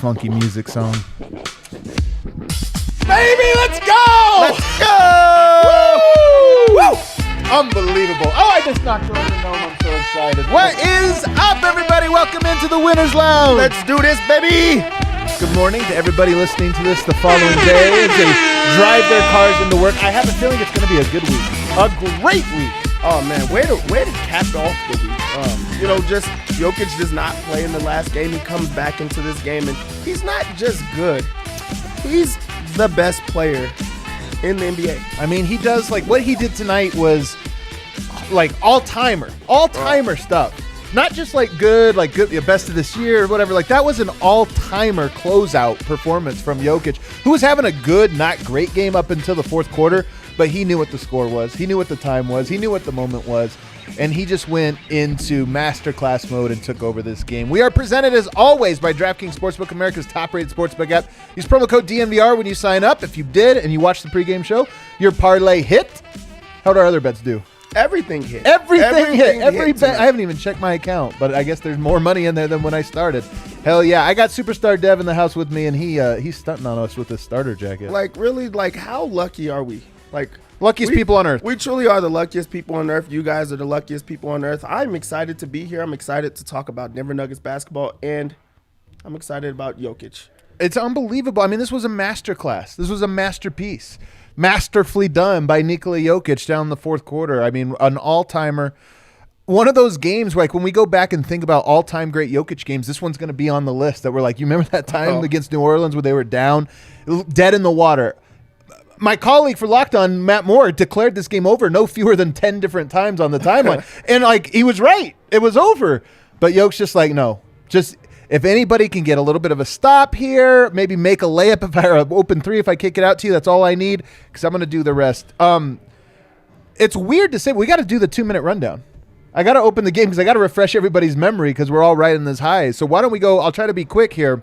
funky music song. Baby, let's go! Let's go! Woo! Woo! Unbelievable. Oh, I just knocked over the gnome. I'm so excited. What is up, everybody? Welcome into the Winner's Lounge. Let's do this, baby. Good morning to everybody listening to this the following day as they drive their cars into work. I have a feeling it's going to be a good week. A great week. Oh, man, way to cap off the week. Just Jokic does not play in the last game. He comes back into this game, and he's not just good. He's the best player in the NBA. I mean, he does, like, what he did tonight was, like, all-timer stuff. Not just, like, good, the best of this year or whatever. Like, that was an all-timer closeout performance from Jokic, who was having a good, not great game up until the fourth quarter, but he knew what the score was. He knew what the time was. He knew what the moment was. And he just went into masterclass mode and took over this game. We are presented, as always, by DraftKings Sportsbook, America's top-rated sportsbook app. Use promo code DNVR when you sign up. If you did and you watched the pregame show, your parlay hit. How'd our other bets do? Everything hit. Everything hit. Every bet. I haven't even checked my account, but I guess there's more money in there than when I started. Hell yeah. I got Superstar Dev in the house with me, and he's stunting on us with his starter jacket. How lucky are we? Luckiest people on earth. We truly are the luckiest people on earth. You guys are the luckiest people on earth. I'm excited to be here. I'm excited to talk about Denver Nuggets basketball, and I'm excited about Jokic. It's unbelievable. I mean, this was a masterclass. This was a masterpiece. Masterfully done by Nikola Jokic down the fourth quarter. I mean, an all-timer. One of those games, like when we go back and think about all-time great Jokic games, this one's going to be on the list that we're like, you remember that time against New Orleans where they were down, dead in the water? My colleague for Locked On, Matt Moore, declared this game over no fewer than 10 different times on the timeline. And, he was right. It was over. But Jokic's just like, no. Just if anybody can get a little bit of a stop here, maybe make a layup if I open three, if I kick it out to you, that's all I need because I'm going to do the rest. It's weird to say, but we got to do the 2-minute rundown. I got to open the game because I got to refresh everybody's memory because we're all right in this high. So why don't we go? I'll try to be quick here.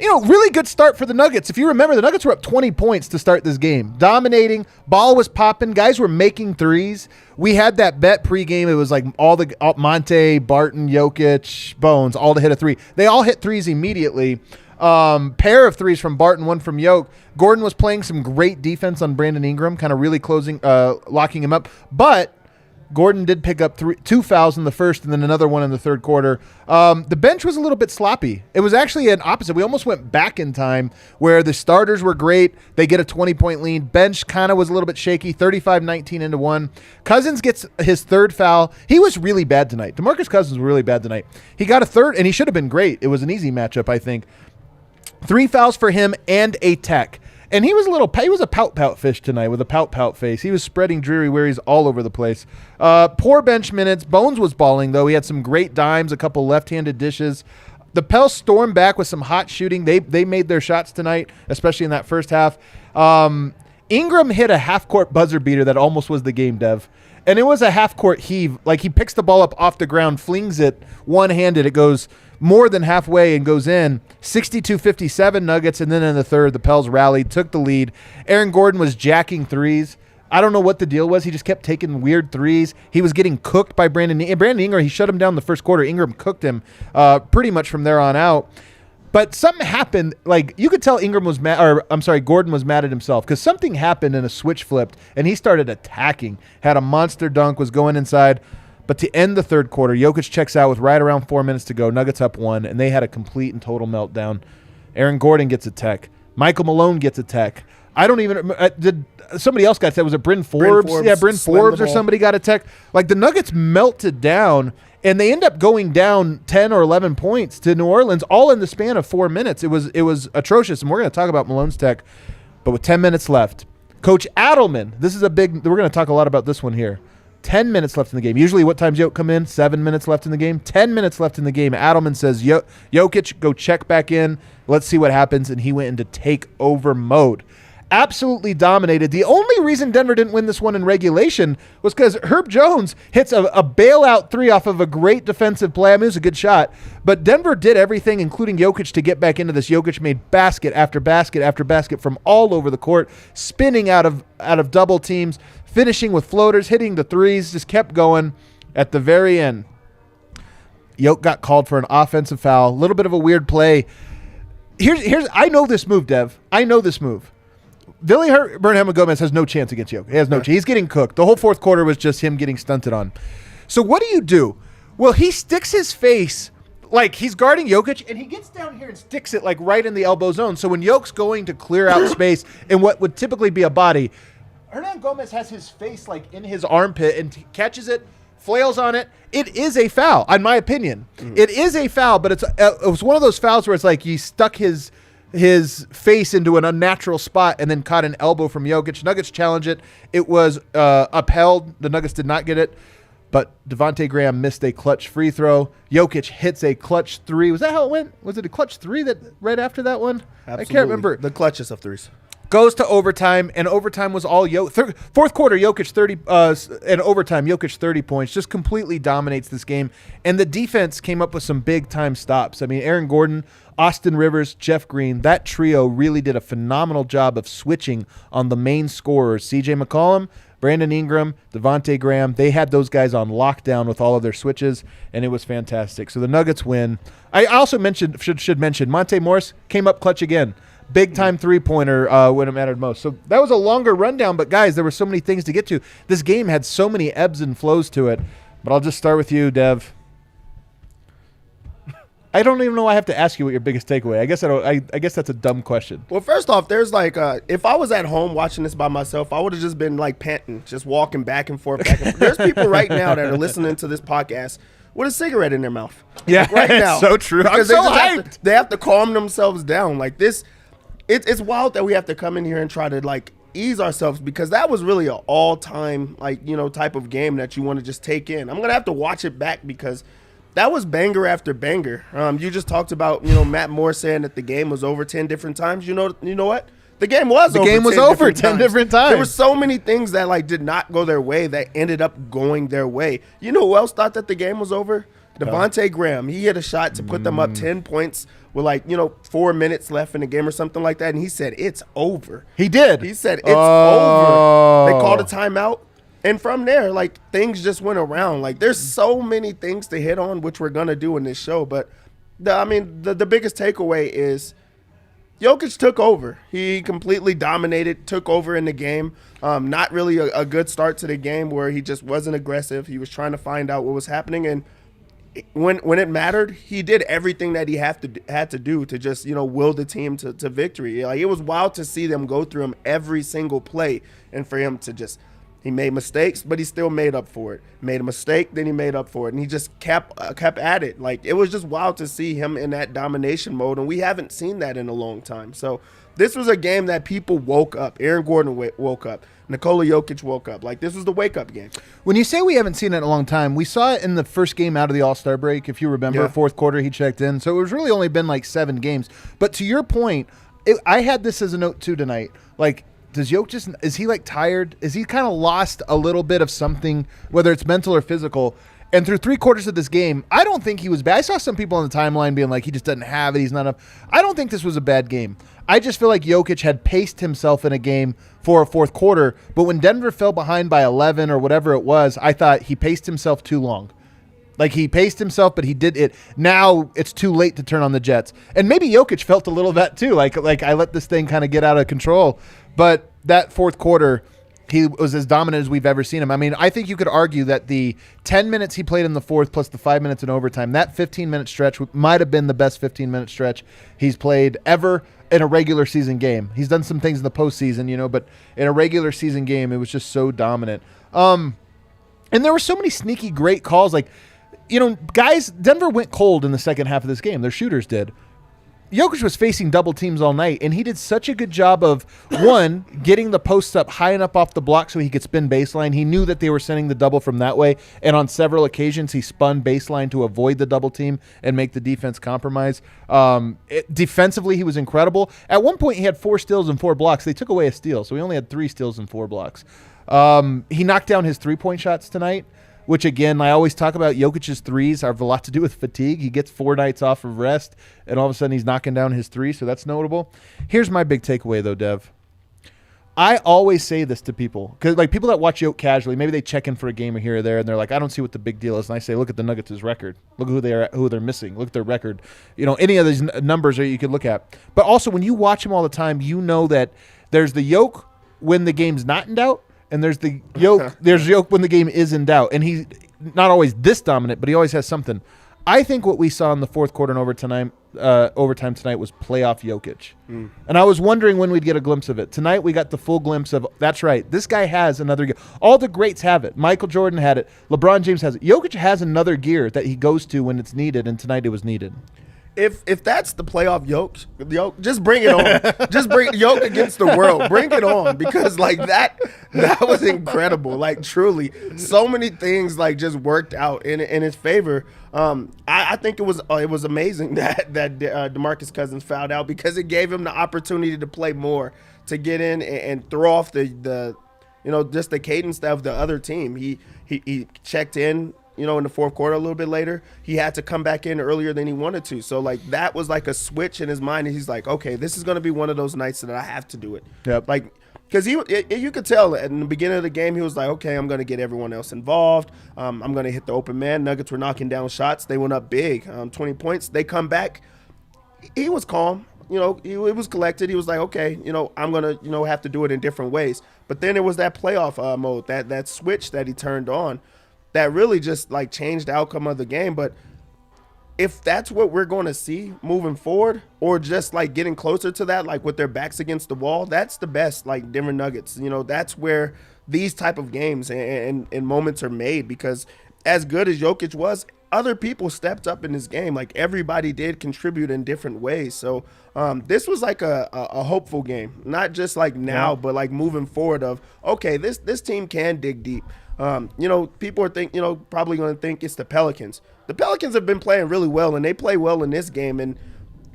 Really good start for the Nuggets. If you remember, the Nuggets were up 20 points to start this game. Dominating. Ball was popping. Guys were making threes. We had that bet pregame. It was like all Monte, Barton, Jokic, Bones, all to hit a three. They all hit threes immediately. Pair of threes from Barton, one from Jokic. Gordon was playing some great defense on Brandon Ingram, kind of really locking him up. But Gordon did pick up two fouls in the first and then another one in the third quarter. The bench was a little bit sloppy. It was actually an opposite. We almost went back in time where the starters were great. They get a 20-point lead. Bench kind of was a little bit shaky, 35-19 into one. Cousins gets his third foul. He was really bad tonight. DeMarcus Cousins was really bad tonight. He got a third, and he should have been great. It was an easy matchup, I think. 3 fouls for him and a tech. And he was a pout fish tonight with a pout face. He was spreading dreary wearies all over the place. Poor bench minutes. Bones was balling, though. He had some great dimes, a couple left-handed dishes. The Pels stormed back with some hot shooting. They made their shots tonight, especially in that first half. Ingram hit a half-court buzzer beater that almost was the game, Dev. And it was a half-court heave. Like, he picks the ball up off the ground, flings it one-handed. It goes more than halfway and goes in. 62-57 Nuggets, and then in the third, the Pels rallied, took the lead. Aaron Gordon was jacking threes. I don't know what the deal was. He just kept taking weird threes. He was getting cooked by Brandon Ingram. He shut him down the first quarter. Ingram cooked him pretty much from there on out. But something happened. Like, you could tell Gordon was mad at himself because something happened and a switch flipped, and he started attacking. Had a monster dunk, was going inside. But to end the third quarter, Jokic checks out with right around 4 minutes to go. Nuggets up 1, and they had a complete and total meltdown. Aaron Gordon gets a tech. Michael Malone gets a tech. I don't even did somebody else got that? Was it Bryn Forbes? Yeah, Bryn Forbes or somebody got a tech. Like, the Nuggets melted down, and they end up going down 10 or 11 points to New Orleans, all in the span of 4 minutes. It was atrocious, and we're going to talk about Malone's tech. But with 10 minutes left, Coach Adelman, we're going to talk a lot about this one here. 10 minutes left in the game. Usually what time's Jokic come in? 7 minutes left in the game. 10 minutes left in the game. Adelman says, Jokic, go check back in. Let's see what happens. And he went into take over mode. Absolutely dominated. The only reason Denver didn't win this one in regulation was because Herb Jones hits a bailout three off of a great defensive play. I mean, it was a good shot. But Denver did everything, including Jokic, to get back into this. Jokic made basket after basket after basket from all over the court, spinning out of double teams, finishing with floaters, hitting the threes, just kept going. At the very end, Jokic got called for an offensive foul. A little bit of a weird play. Here's I know this move, Dev. I know this move. Billy Bernham-Gomez has no chance against Jokic. He has no chance. He's getting cooked. The whole fourth quarter was just him getting stunted on. So what do? Well, he sticks his face like he's guarding Jokic, and he gets down here and sticks it like right in the elbow zone. So when Jokic's going to clear out space in what would typically be a body, Hernangomez has his face like in his armpit and catches it, flails on it. It is a foul, in my opinion. It is a foul, but it was one of those fouls where it's like he stuck his face into an unnatural spot and then caught an elbow from Jokic. Nuggets challenged it. It was upheld. The Nuggets did not get it, but Devontae Graham missed a clutch free throw. Jokic hits a clutch three. Was that how it went? Was it a clutch three that right after that one? Absolutely. I can't remember. The clutchest of threes. Goes to overtime, and overtime was all Jokic. Fourth quarter, Jokic 30, and overtime, Jokic 30 points, just completely dominates this game. And the defense came up with some big-time stops. I mean, Aaron Gordon, Austin Rivers, Jeff Green, that trio really did a phenomenal job of switching on the main scorers. C.J. McCollum, Brandon Ingram, Devontae Graham, they had those guys on lockdown with all of their switches, and it was fantastic. So the Nuggets win. I also should mention, Monte Morris came up clutch again. Big-time three-pointer when it mattered most. So that was a longer rundown, but, guys, there were so many things to get to. This game had so many ebbs and flows to it. But I'll just start with you, Dev. I don't even know I have to ask you what your biggest takeaway. I guess that's a dumb question. Well, first off, there's like if I was at home watching this by myself, I would have just been like panting, just walking back and forth. There's people right now that are listening to this podcast with a cigarette in their mouth. Yeah, like right now. So true. Because I'm so hyped. they have to calm themselves down. Like this, it's wild that we have to come in here and try to like ease ourselves, because that was really an all-time type of game that you want to just take in. I'm gonna have to watch it back because that was banger after banger. You just talked about Matt Moore saying that the game was over 10 different times. You know what? The game was over 10 different times. There were so many things that like did not go their way that ended up going their way. You know who else thought that the game was over? Devontae Graham. He hit a shot to put them up 10 points with 4 minutes left in the game or something like that, and he said it's over. He did. He said it's over. They called a timeout. And from there, things just went around. There's so many things to hit on, which we're going to do in this show. But, the biggest takeaway is Jokic took over. He completely dominated, took over in the game. Not really a good start to the game where he just wasn't aggressive. He was trying to find out what was happening. And when it mattered, he did everything that he had to do to just, will the team to victory. It was wild to see them go through him every single play, and for him to just – he made mistakes, but he still made up for it. Made a mistake, then he made up for it. And he just kept at it. It was just wild to see him in that domination mode, and we haven't seen that in a long time. So this was a game that people woke up. Aaron Gordon woke up. Nikola Jokic woke up. This was the wake-up game. When you say we haven't seen it in a long time, we saw it in the first game out of the All-Star break, if you remember. Yeah. Fourth quarter, he checked in. So it was really only been 7 games. But to your point, I had this as a note, too, tonight. Does Jokic is he tired? Is he kind of lost a little bit of something, whether it's mental or physical? And through 3/4 of this game, I don't think he was bad. I saw some people on the timeline being he just doesn't have it. He's not up. I don't think this was a bad game. I just feel like Jokic had paced himself in a game for a fourth quarter. But when Denver fell behind by 11 or whatever it was, I thought he paced himself too long. He paced himself, but he did it. Now it's too late to turn on the Jets. And maybe Jokic felt a little of that too. I let this thing kind of get out of control. But that fourth quarter, he was as dominant as we've ever seen him. I think you could argue that the 10 minutes he played in the fourth plus the 5 minutes in overtime, that 15-minute stretch might have been the best 15-minute stretch he's played ever in a regular season game. He's done some things in the postseason, but in a regular season game, it was just so dominant. And there were so many sneaky great calls. Guys, Denver went cold in the second half of this game. Their shooters did. Jokic was facing double teams all night, and he did such a good job of, one, getting the posts up high enough off the block so he could spin baseline. He knew that they were sending the double from that way, and on several occasions he spun baseline to avoid the double team and make the defense compromise. Defensively, he was incredible. At one point, he had 4 steals and 4 blocks. They took away a steal, so he only had 3 steals and 4 blocks. He knocked down his three-point shots tonight, which, again, I always talk about Jokic's threes have a lot to do with fatigue. He gets 4 nights off of rest, and all of a sudden he's knocking down his 3, so that's notable. Here's my big takeaway, though, Dev. I always say this to people because, like, people that watch Yoke casually, maybe they check in for a game or here or there, and they're like, "I don't see what the big deal is." And I say, "Look at the Nuggets' record. Look at who they're missing. Look at their record. Any of these numbers that you could look at." But also, when you watch him all the time, you know that there's the Yoke when the game's not in doubt, and there's the Yoke. There's Yoke when the game is in doubt, and he's not always this dominant, but he always has something. I think what we saw in the fourth quarter and overtime tonight was playoff Jokic. And I was wondering when we'd get a glimpse of it. Tonight we got the full glimpse of, that's right, this guy has another gear. All the greats have it. Michael Jordan had it. LeBron James has it. Jokic has another gear that he goes to when it's needed, and tonight it was needed. If that's the playoff Yoke, just bring it on. Just bring Yoke against the world. Bring it on, because like that was incredible. Like, truly, so many things like just worked out in his favor. I think it was amazing that DeMarcus Cousins fouled out, because it gave him the opportunity to play more, to get in and throw off the just the cadence of the other team. He checked in, in the fourth quarter a little bit later. He had to come back in earlier than he wanted to. So, like, that was like a switch in his mind. And he's like, okay, this is going to be one of those nights that I have to do it. Yep. Like, because you could tell in the beginning of the game, he was like, okay, I'm going to get everyone else involved. I'm going to hit the open man. Nuggets were knocking down shots. They went up big, 20 points. They come back. He was calm. He was collected. He was like, okay, I'm going to, have to do it in different ways. But then it was that playoff mode, that switch that he turned on, that really just like changed the outcome of the game. But if that's what we're going to see moving forward, or just like getting closer to that, like with their backs against the wall, that's the best, like, Denver Nuggets. That's where these type of games and moments are made, because as good as Jokic was, other people stepped up in this game. Like, everybody did contribute in different ways. So this was like a hopeful game, not just like now, but like moving forward of, okay, this team can dig deep. People are probably going to think it's the Pelicans. The Pelicans have been playing really well, and they play well in this game. And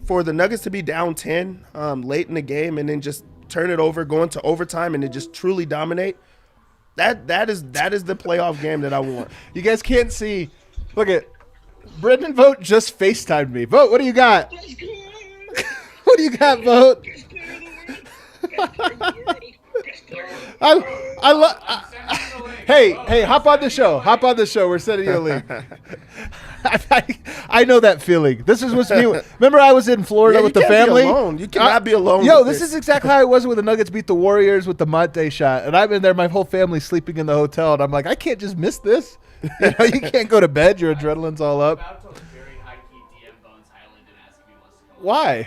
for the Nuggets to be down 10 late in the game and then just turn it over, go into overtime, and to just truly dominate, that is the playoff game that I want. You guys can't see. Look at Brendan Vogt just FaceTimed me. Vogt, what do you got? What do you got, Vogt? I love. Hey, hop on the show. We're sending you a link. I know that feeling. This is what's me. Remember, I was in Florida with the family. Be alone. You cannot be alone. This is exactly how it was when the Nuggets beat the Warriors with the Monte shot, and I'm in there. My whole family's sleeping in the hotel, and I'm like, I can't just miss this. You can't go to bed. Your adrenaline's all up. Why?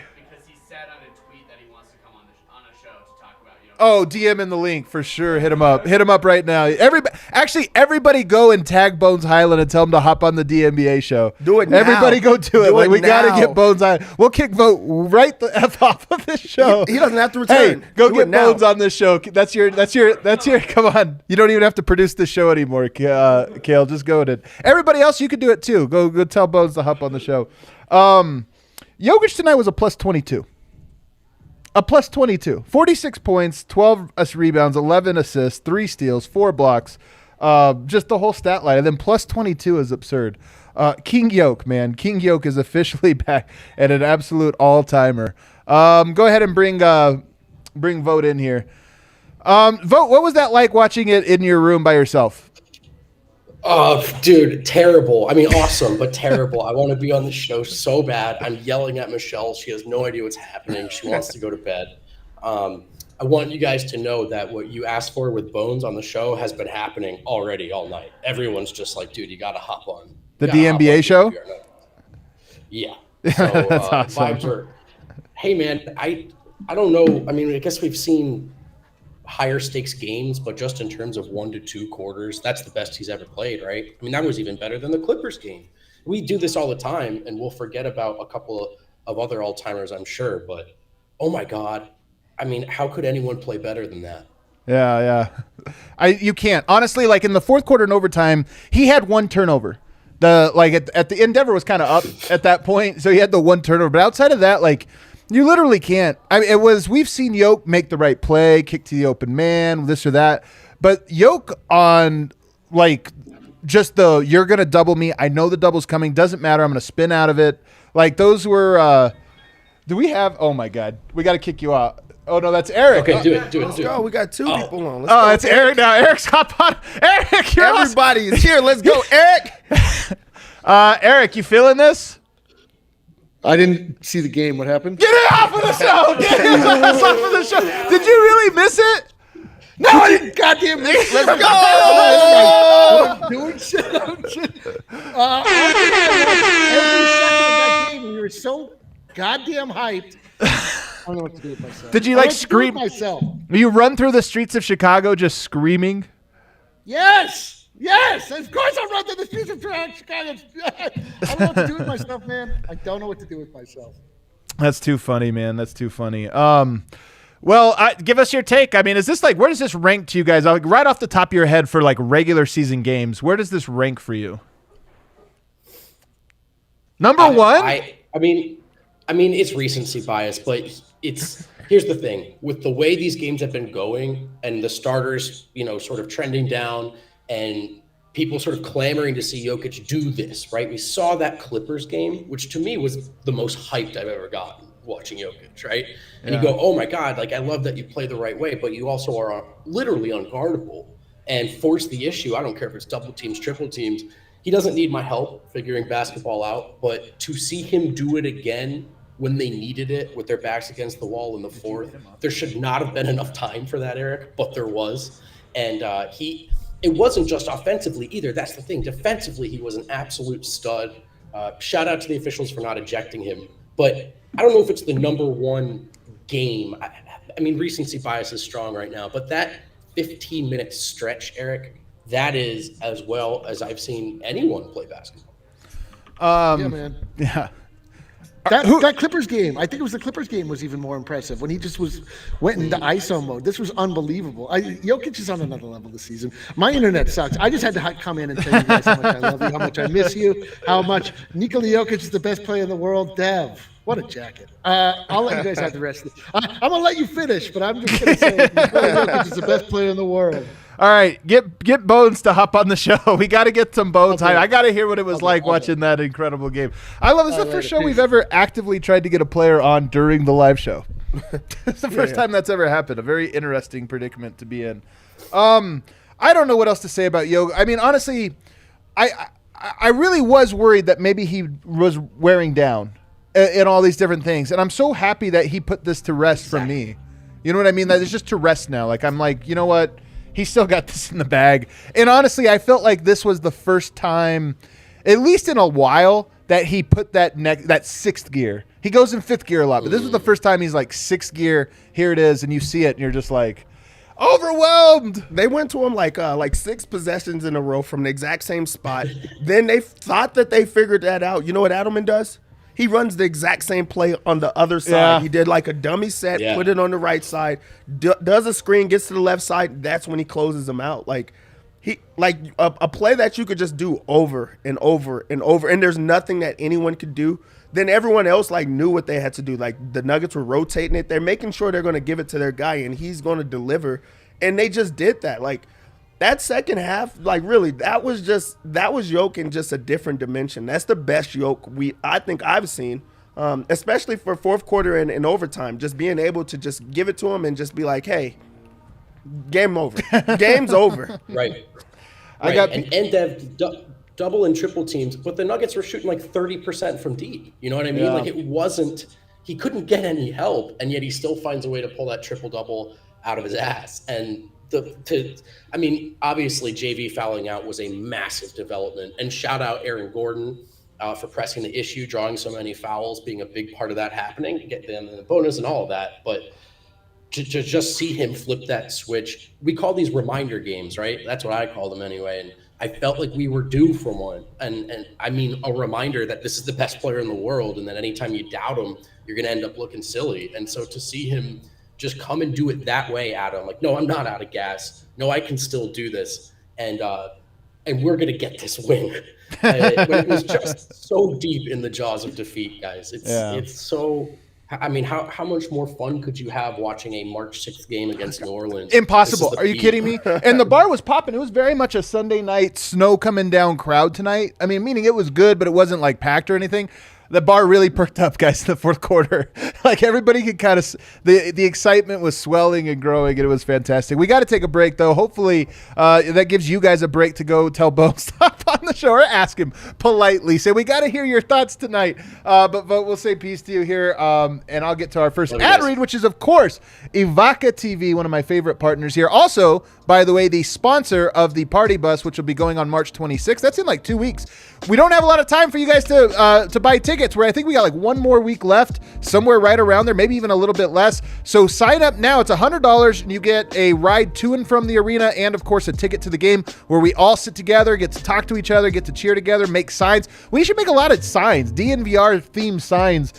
Oh, DM in the link for sure. Hit him up. Hit him up right now. Everybody go and tag Bones Highland and tell him to hop on the DNVR show. Do it now. Everybody go do it. Like, we got to get Bones on. We'll kick Vote right the F off of this show. He doesn't have to return. Hey, go get Bones on this show. That's your, come on. You don't even have to produce this show anymore, Kale. Just go with it. Everybody else, you can do it too. Go tell Bones to hop on the show. Jokic tonight was a plus 22. A plus 22. 46 points, 12 rebounds, 11 assists, 3 steals, 4 blocks. Just the whole stat line. And then plus 22 is absurd. King Yoke, man. King Yoke is officially back at an absolute all-timer. Go ahead and bring Vote in here. Vote, what was that like watching it in your room by yourself? Dude, terrible. I mean, awesome, but terrible. I want to be on the show so bad. I'm yelling at Michelle. She has no idea what's happening. She wants to go to bed. I want you guys to know that what you asked for with Bones on the show has been happening already all night. Everyone's just like, dude, you got to hop on. The DNVR show? Yeah. So, That's awesome. Vibes are, hey, man, I don't know. I mean, I guess we've seen higher stakes games, but just in terms of 1 to 2 quarters, that's the best he's ever played, right? I mean, that was even better than the Clippers game. We do this all the time, and we'll forget about a couple of other all-timers, I'm sure, but oh my God. I mean, how could anyone play better than that? Yeah. You can't. Honestly, like in the fourth quarter and overtime, he had 1 turnover. At the Endeavor was kind of up at that point, so he had the 1 turnover. But outside of that, like, you literally can't. I mean, we've seen Yoke make the right play, kick to the open man, this or that. But Yoke on, like, just you're going to double me. I know the double's coming. Doesn't matter. I'm going to spin out of it. Like, those were do we have – oh, my God. We got to kick you out. Oh, no, that's Eric. Okay, do it. Let's go. We got two people on. Let's Oh, go. it's Eric now. Eric's hop on. Eric, you're awesome. Everybody is here. Let's go, Eric. Eric, you feeling this? I didn't see the game. What happened? Get it off of the show. Get it off of the show. Did you really miss it? No, I didn't goddamn miss it. Let's go. I'm doing shit. Every second of that game, we were so goddamn hyped. I don't know what to do with myself. Did you I like don't know what to do with scream? myself? You run through the streets of Chicago just screaming? Yes. Of course I run through the streets of Chicago. I don't know what to do with myself, man. I don't know what to do with myself. That's too funny, man. That's too funny. Well, give us your take. I mean, is this like, where does this rank to you guys? Like, right off the top of your head for like regular season games, where does this rank for you? Number one? I mean, it's recency bias, but here's the thing. With the way these games have been going and the starters, sort of trending down and people sort of clamoring to see Jokic do this, right? We saw that Clippers game, which to me was the most hyped I've ever gotten watching Jokic, right? And you go, oh my God, like I love that you play the right way, but you also are literally unguardable and force the issue. I don't care if it's double teams, triple teams. He doesn't need my help figuring basketball out, but to see him do it again when they needed it with their backs against the wall in the fourth, there should not have been enough time for that, Eric, but there was. And it wasn't just offensively either. That's the thing. Defensively, he was an absolute stud. Shout out to the officials for not ejecting him. But I don't know if it's the number one game. I mean, recency bias is strong right now, but that 15-minute stretch, Eric, that is as well as I've seen anyone play basketball. Yeah, man. Yeah. That Clippers game, I think it was the Clippers game, was even more impressive when he just went into ISO mode. This was unbelievable. Jokic is on another level this season. My internet sucks. I just had to come in and tell you guys how much I love you, how much I miss you, how much Nikola Jokic is the best player in the world. Dev, what a jacket. I'll let you guys have the rest of it. I'm going to let you finish, but I'm just going to say Nikola Jokic is the best player in the world. All right, get Bones to hop on the show. We got to get some Bones hype. I got to hear what it was like watching that incredible game. I love this. Is the first show we've ever actively tried to get a player on during the live show. It's the first time that's ever happened. A very interesting predicament to be in. I don't know what else to say about Yo. I mean, honestly, I really was worried that maybe he was wearing down in all these different things, and I'm so happy that he put this to rest for me. You know what I mean? That it's just to rest now. Like I'm like, you know what? He still got this in the bag. And honestly, I felt like this was the first time, at least in a while, that he put that sixth gear. He goes in fifth gear a lot, but this was the first time he's like sixth gear. Here it is, and you see it, and you're just like, overwhelmed. They went to him like 6 possessions in a row from the exact same spot. Then they thought that they figured that out. You know what Adelman does? He runs the exact same play on the other side. Yeah. He did like a dummy set, put it on the right side, does a screen, gets to the left side. That's when he closes them out. Like a play that you could just do over and over and over, and there's nothing that anyone could do. Then everyone else like knew what they had to do. Like the Nuggets were rotating it. They're making sure they're going to give it to their guy, and he's going to deliver. And they just did that. Like that second half, like really, that was Jokic in just a different dimension. That's the best Jokic I think I've seen, especially for fourth quarter and overtime. Just being able to just give it to him and just be like, hey, game over. Game's over. Right. And Dev, double and triple teams, but the Nuggets were shooting like 30% from deep. You know what I mean? Yeah. Like he couldn't get any help, and yet he still finds a way to pull that triple-double out of his ass. And obviously JV fouling out was a massive development, and shout out Aaron Gordon for pressing the issue, drawing so many fouls, being a big part of that happening, get them the bonus and all of that. But to just see him flip that switch, we call these reminder games, right? That's what I call them anyway. And I felt like we were due for one. And I mean, a reminder that this is the best player in the world, and that anytime you doubt him, you're going to end up looking silly. And so to see him just come and do it that way, Adam, like, no, I'm not out of gas. No, I can still do this. And we're going to get this win. When it was just so deep in the jaws of defeat, guys. It's so, I mean, how much more fun could you have watching a March 6th game against New Orleans? Impossible. Are you kidding me? And the bar was popping. It was very much a Sunday night snow coming down crowd tonight. I mean, meaning it was good, but it wasn't like packed or anything. the bar really perked up, guys, in the fourth quarter. Like everybody could kind of the excitement was swelling and growing, and it was fantastic. We got to take a break though. Hopefully, that gives you guys a break to go tell Bo stop on the show or ask him politely. Say we got to hear your thoughts tonight. But we'll say peace to you here, and I'll get to our first ad read, which is of course Evoca TV, one of my favorite partners here. Also, by the way, the sponsor of the party bus, which will be going on March 26th. That's in like 2 weeks. We don't have a lot of time for you guys to buy tickets, where I think we got like one more week left, somewhere right around there, maybe even a little bit less. So sign up now. It's $100 and you get a ride to and from the arena, and of course a ticket to the game where we all sit together, get to talk to each other, get to cheer together, make signs. We should make a lot of signs, DNVR themed signs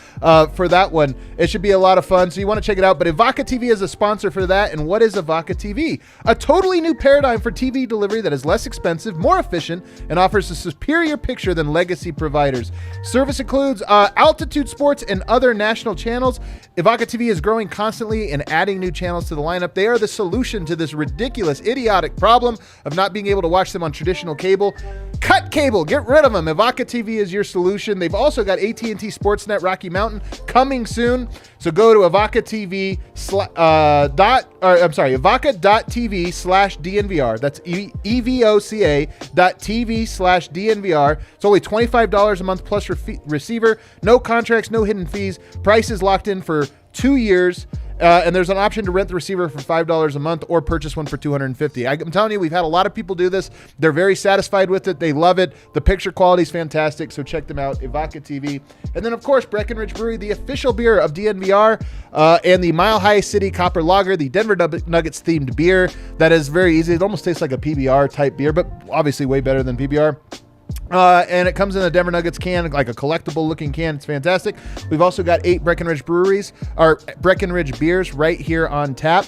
for that one. It should be a lot of fun. So you want to check it out. But Evoca TV is a sponsor for that. And what is Evoca TV? A totally new paradigm for TV delivery that is less expensive, more efficient, and offers a superior picture than legacy providers. Service includes altitude sports and other national channels. Evoca TV is growing constantly and adding new channels to the lineup. They are the solution to this ridiculous, idiotic problem of not being able to watch them on traditional cable. Cut cable, get rid of them. Evoca TV is your solution. They've also got AT&T Sportsnet Rocky Mountain coming soon. So go to evoca.tv/DNVR. That's evoca.tv/DNVR. It's only $25 a month plus receiver. No contracts, no hidden fees. Price is locked in for 2 years. And there's an option to rent the receiver for $5 a month or purchase one for $250. I'm telling you, we've had a lot of people do this. They're very satisfied with it. They love it. The picture quality is fantastic. So check them out, Evoca TV. And then, of course, Breckenridge Brewery, the official beer of DNVR, and the Mile High City Copper Lager, the Denver Nuggets themed beer. That is very easy. It almost tastes like a PBR type beer, but obviously way better than PBR. And it comes in a Denver Nuggets can, like a collectible looking can. It's fantastic. We've also got 8 Breckenridge Breckenridge beers right here on tap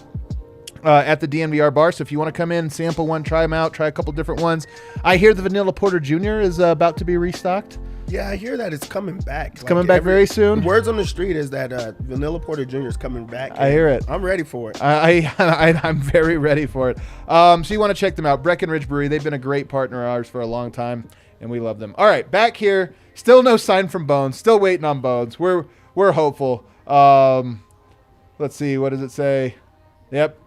at the DNVR bar. So if you want to come in, sample one, try them out, try a couple different ones. I hear the Vanilla Porter Jr. is about to be restocked. Yeah, I hear that it's coming back. It's coming back very soon. Words on the street is that Vanilla Porter Jr. is coming back. I hear it. I'm ready for it. I'm very ready for it. So you want to check them out. Breckenridge Brewery. They've been a great partner of ours for a long time, and we love them. All right, back here. Still no sign from Bones. Still waiting on Bones. We're hopeful. Let's see. What does it say? Yep.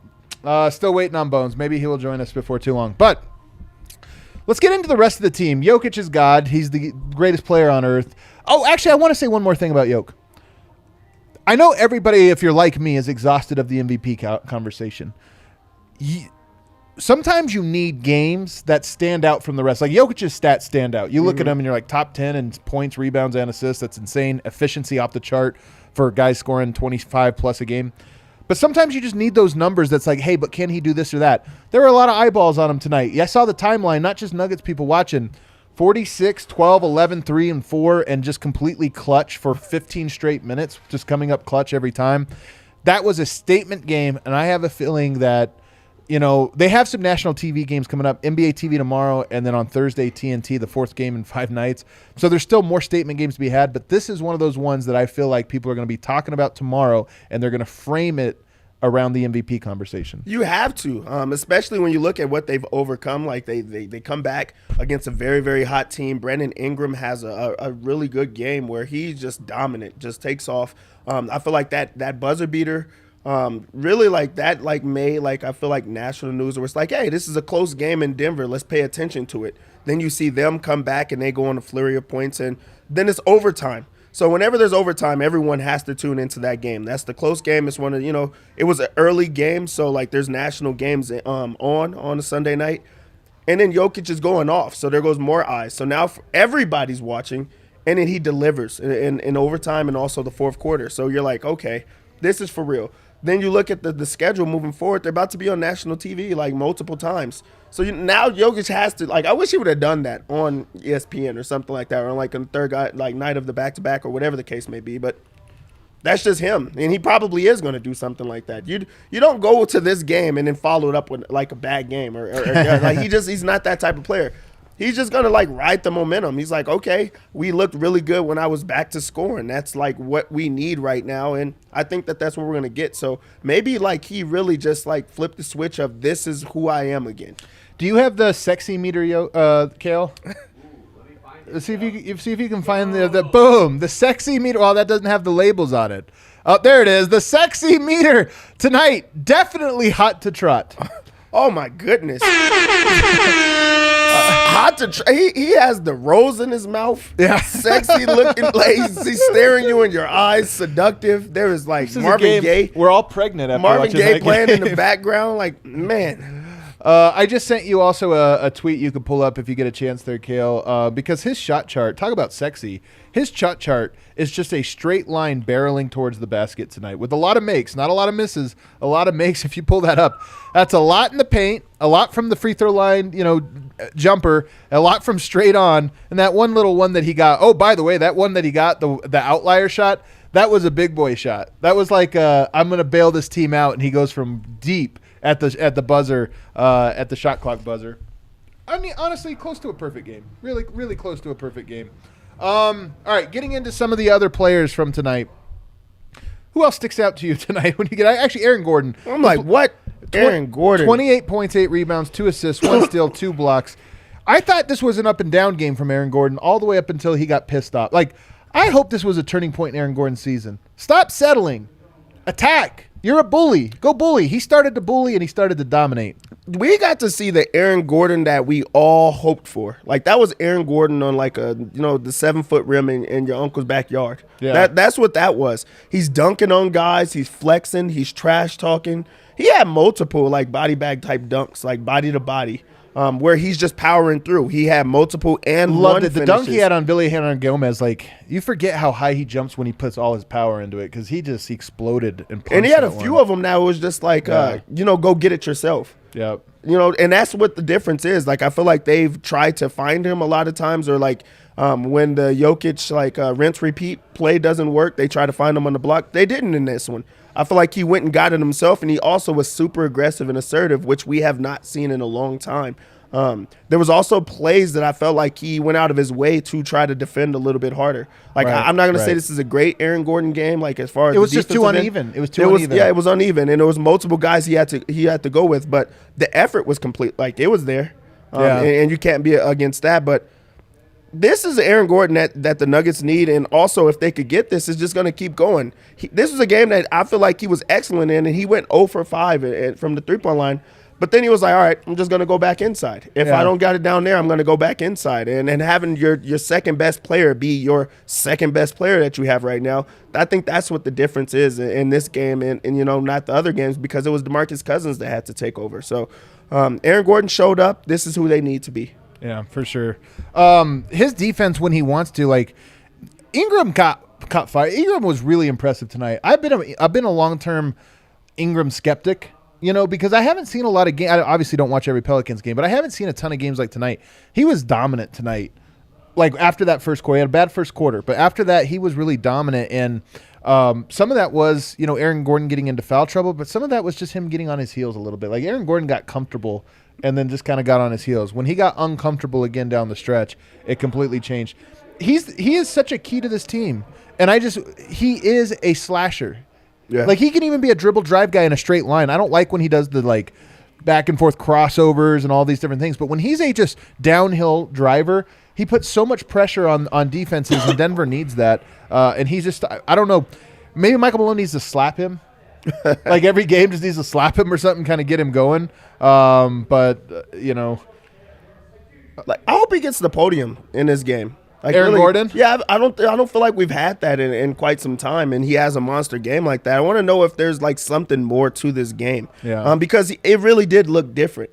Still waiting on Bones. Maybe he will join us before too long. But let's get into the rest of the team. Jokic is God. He's the greatest player on earth. Oh, actually, I want to say one more thing about Jokic. I know everybody, if you're like me, is exhausted of the MVP conversation. Sometimes you need games that stand out from the rest. Like Jokic's stats stand out. You look at him and you're like top 10 in points, rebounds, and assists. That's insane. Efficiency off the chart for guys scoring 25 plus a game. But sometimes you just need those numbers that's like, hey, but can he do this or that? There were a lot of eyeballs on him tonight. Yeah, I saw the timeline, not just Nuggets people watching. 46, 12, 11, 3, and 4, and just completely clutch for 15 straight minutes, just coming up clutch every time. That was a statement game, and I have a feeling that, you know, they have some national TV games coming up, NBA TV tomorrow, and then on Thursday, TNT, the 4th game in 5 nights. So there's still more statement games to be had, but this is one of those ones that I feel like people are going to be talking about tomorrow, and they're going to frame it around the MVP conversation. You have to, especially when you look at what they've overcome. Like they come back against a very, very hot team. Brandon Ingram has a really good game where he's just dominant, just takes off. I feel like that buzzer beater really like that, like made like I feel like national news where it's like, hey, this is a close game in Denver. Let's pay attention to it. Then you see them come back and they go on a flurry of points, and then it's overtime. So whenever there's overtime, everyone has to tune into that game. That's the close game. It's one of, it was an early game, so like there's national games on a Sunday night. And then Jokic is going off, so there goes more eyes. So now everybody's watching, and then he delivers in overtime and also the fourth quarter. So you're like, okay, this is for real. Then you look at the schedule moving forward. They're about to be on national TV like multiple times. So now Jokic has to, like, I wish he would have done that on ESPN or something like that, or on like a third night of the back-to-back or whatever the case may be. But that's just him, and he probably is going to do something like that. You don't go to this game and then follow it up with like a bad game or like he's not that type of player. He's just going to like ride the momentum. He's like, okay, we looked really good when I was back to scoring. That's like what we need right now, and I think that's what we're going to get. So maybe like he really just like flipped the switch of this is who I am again. Do you have the sexy meter, Kale? Let's see if you can find the boom, the sexy meter. Well, that doesn't have the labels on it. Oh, there it is. The sexy meter tonight. Definitely hot to trot. Oh my goodness. Hot to try. He has the rose in his mouth. Yeah. Sexy looking. Like he's staring you in your eyes. Seductive. There is like Marvin Gaye. We're all pregnant after Marvin watching Gaye that playing game. in the background. Like, man. I just sent you also a tweet you could pull up if you get a chance there, Kale, because his shot chart, talk about sexy, his shot chart is just a straight line barreling towards the basket tonight with a lot of makes, not a lot of misses, a lot of makes. If you pull that up, that's a lot in the paint, a lot from the free throw line, jumper, a lot from straight on, and that one little one that he got. Oh, by the way, that one that he got, the outlier shot, that was a big boy shot. That was like, I'm going to bail this team out, and he goes from deep at the buzzer, at the shot clock buzzer. I mean, honestly, close to a perfect game. Really, really close to a perfect game. All right, getting into some of the other players from tonight. Who else sticks out to you tonight when you get actually Aaron Gordon? I'm like, what? Aaron Gordon. 28 points, 8 rebounds, 2 assists, 1 steal, 2 blocks. I thought this was an up and down game from Aaron Gordon all the way up until he got pissed off. Like, I hope this was a turning point in Aaron Gordon's season. Stop settling. Attack. You're a bully. Go bully. He started to bully and he started to dominate. We got to see the Aaron Gordon that we all hoped for. Like, that was Aaron Gordon on like the 7-foot rim in your uncle's backyard. Yeah. That's what that was. He's dunking on guys. He's flexing. He's trash talking. He had multiple like body bag type dunks, like body to body, where he's just powering through. He had multiple and Loved one it. The finishes. dunk he had on Billy Hernan Gomez, like, you forget how high he jumps when he puts all his power into it because he just exploded and punched. And he had a that few one. of them that was just like, Yeah. go get it yourself. Yep. And that's what the difference is. Like, I feel like they've tried to find him a lot of times, or like when the Jokic rinse repeat play doesn't work, they try to find him on the block. They didn't in this one. I feel like he went and got it himself, and he also was super aggressive and assertive, which we have not seen in a long time. There was also plays that I felt like he went out of his way to try to defend a little bit harder. Like, Right, I'm not going to say right. this is a great Aaron Gordon game. Like, as far as It was the just too defensive end, uneven. It was too uneven. Yeah, it was uneven, and there was multiple guys he had to go with, but the effort was complete. Like, it was there, Yeah. and you can't be against that. But this is Aaron Gordon that the Nuggets need, and also if they could get this, it's just going to keep going. This was a game that I feel like he was excellent in, and he went 0 for 5 from the three-point line. But then he was like, all right, I'm just going to go back inside. If Yeah. I don't got it down there, I'm going to go back inside. And having your second best player be your second best player that you have right now, I think that's what the difference is in this game and not the other games, because it was DeMarcus Cousins that had to take over. So Aaron Gordon showed up. This is who they need to be. Yeah, for sure. His defense when he wants to, like, Ingram caught fire. Ingram was really impressive tonight. I've been a long-term Ingram skeptic, because I haven't seen a lot of games. I obviously don't watch every Pelicans game, but I haven't seen a ton of games like tonight. He was dominant tonight. Like, after that first quarter, he had a bad first quarter, but after that, he was really dominant. And some of that was, Aaron Gordon getting into foul trouble, but some of that was just him getting on his heels a little bit. Like, Aaron Gordon got comfortable and then just kind of got on his heels. When he got uncomfortable again down the stretch, it completely changed. He is such a key to this team, and he is a slasher. Yeah. Like, he can even be a dribble drive guy in a straight line. I don't like when he does the, like, back and forth crossovers and all these different things, but when he's a just downhill driver, he puts so much pressure on defenses, and Denver needs that. And he's just, I don't know, maybe Michael Malone needs to slap him. Like, every game just needs to slap him or something, kind of get him going. But Like, I hope he gets the podium in this game. Like, Aaron Gordon? Yeah, I don't feel like we've had that in quite some time, and he has a monster game like that. I want to know if there's like something more to this game. Yeah. Because it really did look different.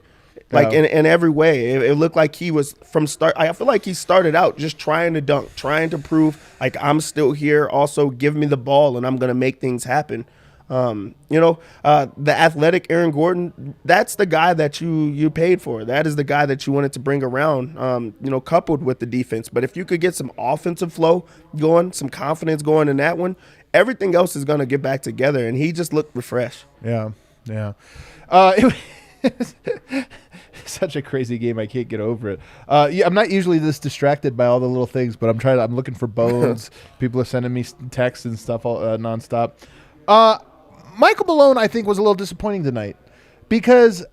Like, Yeah. in every way. It looked like he was from start. I feel like he started out just trying to dunk, trying to prove like, I'm still here. Also, give me the ball and I'm going to make things happen. The athletic Aaron Gordon, that's the guy that you paid for. That is the guy that you wanted to bring around, coupled with the defense. But if you could get some offensive flow going, some confidence going in that one, everything else is going to get back together. And he just looked refreshed. Yeah. Such a crazy game. I can't get over it. I'm not usually this distracted by all the little things, but I'm looking for bones. People are sending me texts and stuff nonstop. Michael Malone, I think, was a little disappointing tonight because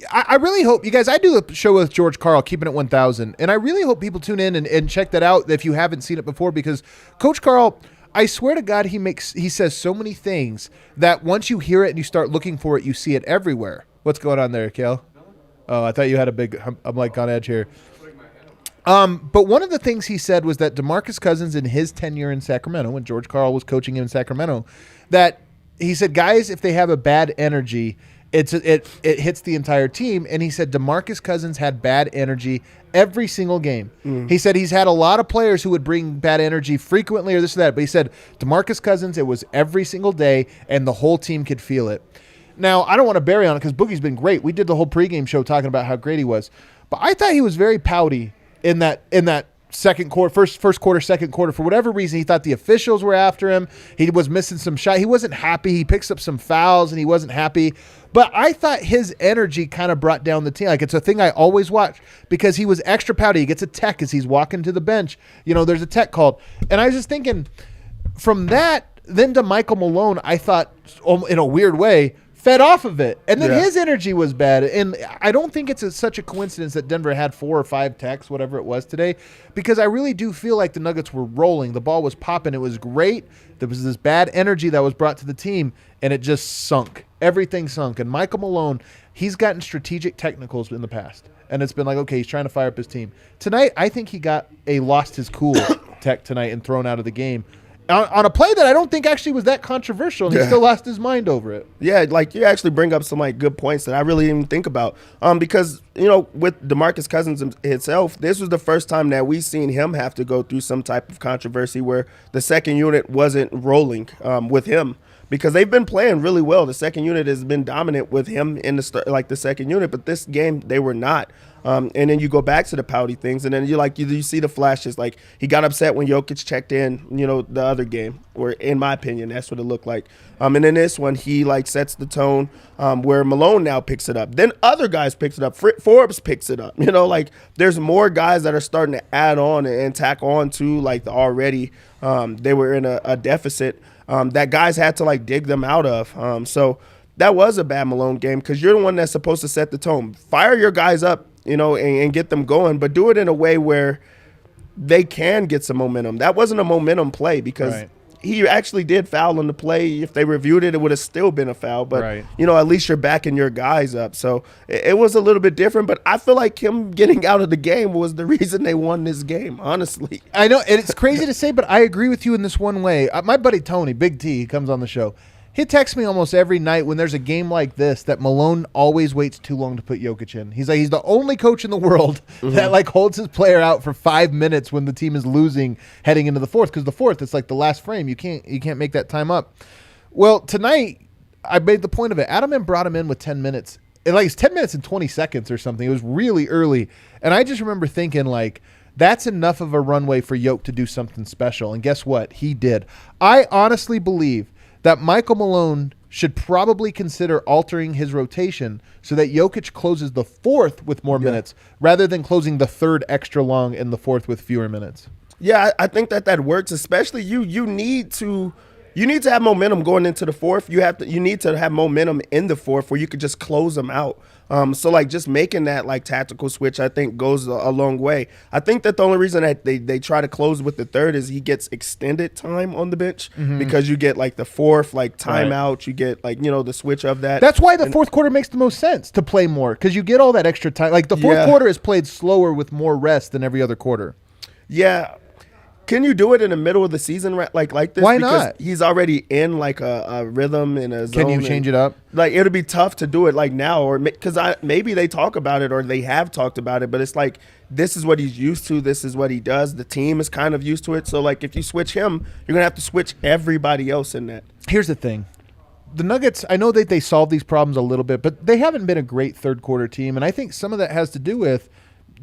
I really hope you guys. I do a show with George Karl, Keeping It 1000, and I really hope people tune in and check that out if you haven't seen it before. Because Coach Karl, I swear to God, he says so many things that once you hear it and you start looking for it, you see it everywhere. What's going on there, Kale? Oh, I thought you had a big. I'm like on edge here. But one of the things he said was that DeMarcus Cousins in his tenure in Sacramento, when George Karl was coaching him in Sacramento, that he said, guys, if they have a bad energy, it hits the entire team. And he said DeMarcus Cousins had bad energy every single game. He said he's had a lot of players who would bring bad energy frequently or this or that. But he said DeMarcus Cousins, it was every single day, and the whole team could feel it. Now, I don't want to bury on it because Boogie's been great. We did the whole pregame show talking about how great he was. But I thought he was very pouty in that second quarter, first quarter, second quarter. For whatever reason, he thought the officials were after him. He was missing some shot. He wasn't happy. He picks up some fouls, and he wasn't happy. But I thought his energy kind of brought down the team. Like, it's a thing I always watch because he was extra pouty. He gets a tech as he's walking to the bench. There's a tech called. And I was just thinking, from that, then to Michael Malone, I thought, in a weird way, fed off of it. And then his energy was bad. And I don't think it's such a coincidence that Denver had 4 or 5 techs, whatever it was today, because I really do feel like the Nuggets were rolling. The ball was popping. It was great. There was this bad energy that was brought to the team, and it just sunk. Everything sunk. And Michael Malone, he's gotten strategic technicals in the past. And it's been like, okay, he's trying to fire up his team. Tonight, I think he got a lost his cool tech tonight and thrown out of the game. On a play that I don't think actually was that controversial, and he still lost his mind over it. Yeah, like you actually bring up some good points that I really didn't even think about. Because with DeMarcus Cousins himself, this was the first time that we've seen him have to go through some type of controversy where the second unit wasn't rolling with him. Because they've been playing really well. The second unit has been dominant with him in the second unit, but this game they were not. And then you go back to the pouty things, and then you see the flashes. Like, he got upset when Jokic checked in, the other game, or in my opinion, that's what it looked like. And then this one, he sets the tone where Malone now picks it up. Then other guys picks it up. Forbes picks it up. There's more guys that are starting to add on and tack on to the already they were in a deficit that guys had to dig them out of. So that was a bad Malone game because you're the one that's supposed to set the tone. Fire your guys up, and get them going, but do it in a way where they can get some momentum. That wasn't a momentum play because he actually did foul on the play. If they reviewed it, it would have still been a foul, but at least you're backing your guys up. So it was a little bit different, but I feel like him getting out of the game was the reason they won this game, honestly. I know, and it's crazy to say, but I agree with you in this one way. My buddy Tony, Big T, he comes on the show. He texts me almost every night when there's a game like this that Malone always waits too long to put Jokic in. He's like, he's the only coach in the world that holds his player out for 5 minutes when the team is losing heading into the fourth, because the fourth, it's like the last frame. You can't make that time up. Well, tonight I made the point of it. Adam brought him in with 10 minutes. It's 10 minutes and 20 seconds or something. It was really early. And I just remember thinking that's enough of a runway for Jokic to do something special. And guess what? He did. I honestly believe that Michael Malone should probably consider altering his rotation so that Jokic closes the fourth with more minutes rather than closing the third extra long in the fourth with fewer minutes. Yeah, I think that works, especially you need to have momentum going into the fourth. You need to have momentum in the fourth where you could just close them out. So just making that tactical switch, I think goes a long way. I think that the only reason that they try to close with the third is he gets extended time on the bench because you get the fourth timeout. You get the switch of that. That's why the fourth quarter makes the most sense to play more because you get all that extra time. The fourth quarter is played slower with more rest than every other quarter. Yeah. Can you do it in the middle of the season like this? Why because not? He's already in a rhythm and a zone. Can you change it up? It'll be tough to do it now, or because maybe they talk about it or they have talked about it, but it's this is what he's used to. This is what he does. The team is kind of used to it. So if you switch him, you're gonna have to switch everybody else in that. Here's the thing. The Nuggets, I know that they solved these problems a little bit, but they haven't been a great third quarter team, and I think some of that has to do with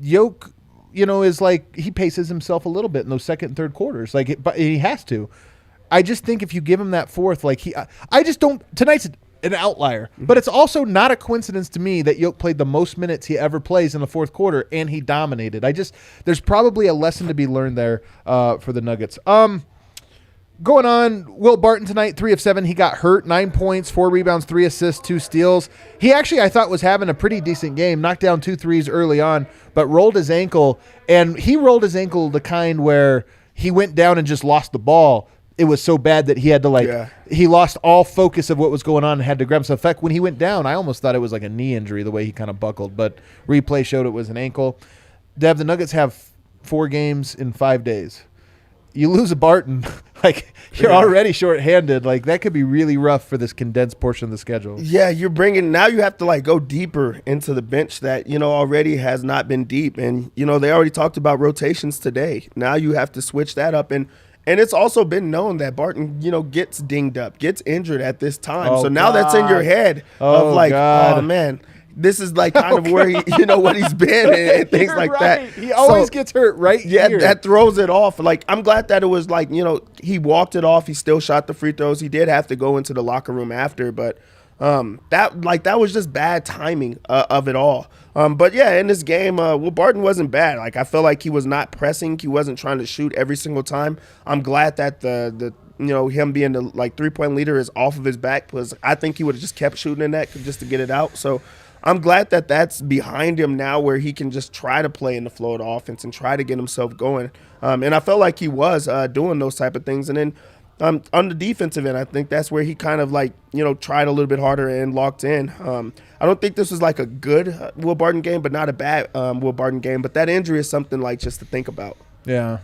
Jokic. Is he paces himself a little bit in those second and third quarters. But he has to. I just think if you give him that fourth, I just don't. Tonight's an outlier, but it's also not a coincidence to me that Jokic played the most minutes he ever plays in the fourth quarter, and he dominated. There's probably a lesson to be learned there for the Nuggets. Going on, Will Barton tonight, 3 of 7. He got hurt, 9 points, 4 rebounds, 3 assists, 2 steals. He actually, I thought, was having a pretty decent game. Knocked down 2 threes early on, but rolled his ankle. And he rolled his ankle the kind where he went down and just lost the ball. It was so bad that he had to, he lost all focus of what was going on and had to grab himself. In fact, when he went down, I almost thought it was like a knee injury the way he kind of buckled, but replay showed it was an ankle. Dev, the Nuggets have 4 games in 5 days. You lose a Barton, you're already shorthanded. That could be really rough for this condensed portion of the schedule. Yeah, now you have to go deeper into the bench that, already has not been deep. And, they already talked about rotations today. Now you have to switch that up. And it's also been known that Barton, gets dinged up, gets injured at this time. So now that's in your head of oh, man. This is kind of where he, what he's been and things like that. He always gets hurt here. That throws it off. I'm glad that it was he walked it off. He still shot the free throws. He did have to go into the locker room after, but that was just bad timing of it all. But yeah, in this game, Will Barton wasn't bad. I felt like he was not pressing. He wasn't trying to shoot every single time. I'm glad that the him being the 3-point leader is off of his back, because I think he would have just kept shooting in that just to get it out. So I'm glad that that's behind him now, where he can just try to play in the flow of the offense and try to get himself going. And I felt like he was doing those type of things. And then on the defensive end, I think that's where he kind of tried a little bit harder and locked in. I don't think this was a good Will Barton game, but not a bad Will Barton game. But that injury is something just to think about. Yeah,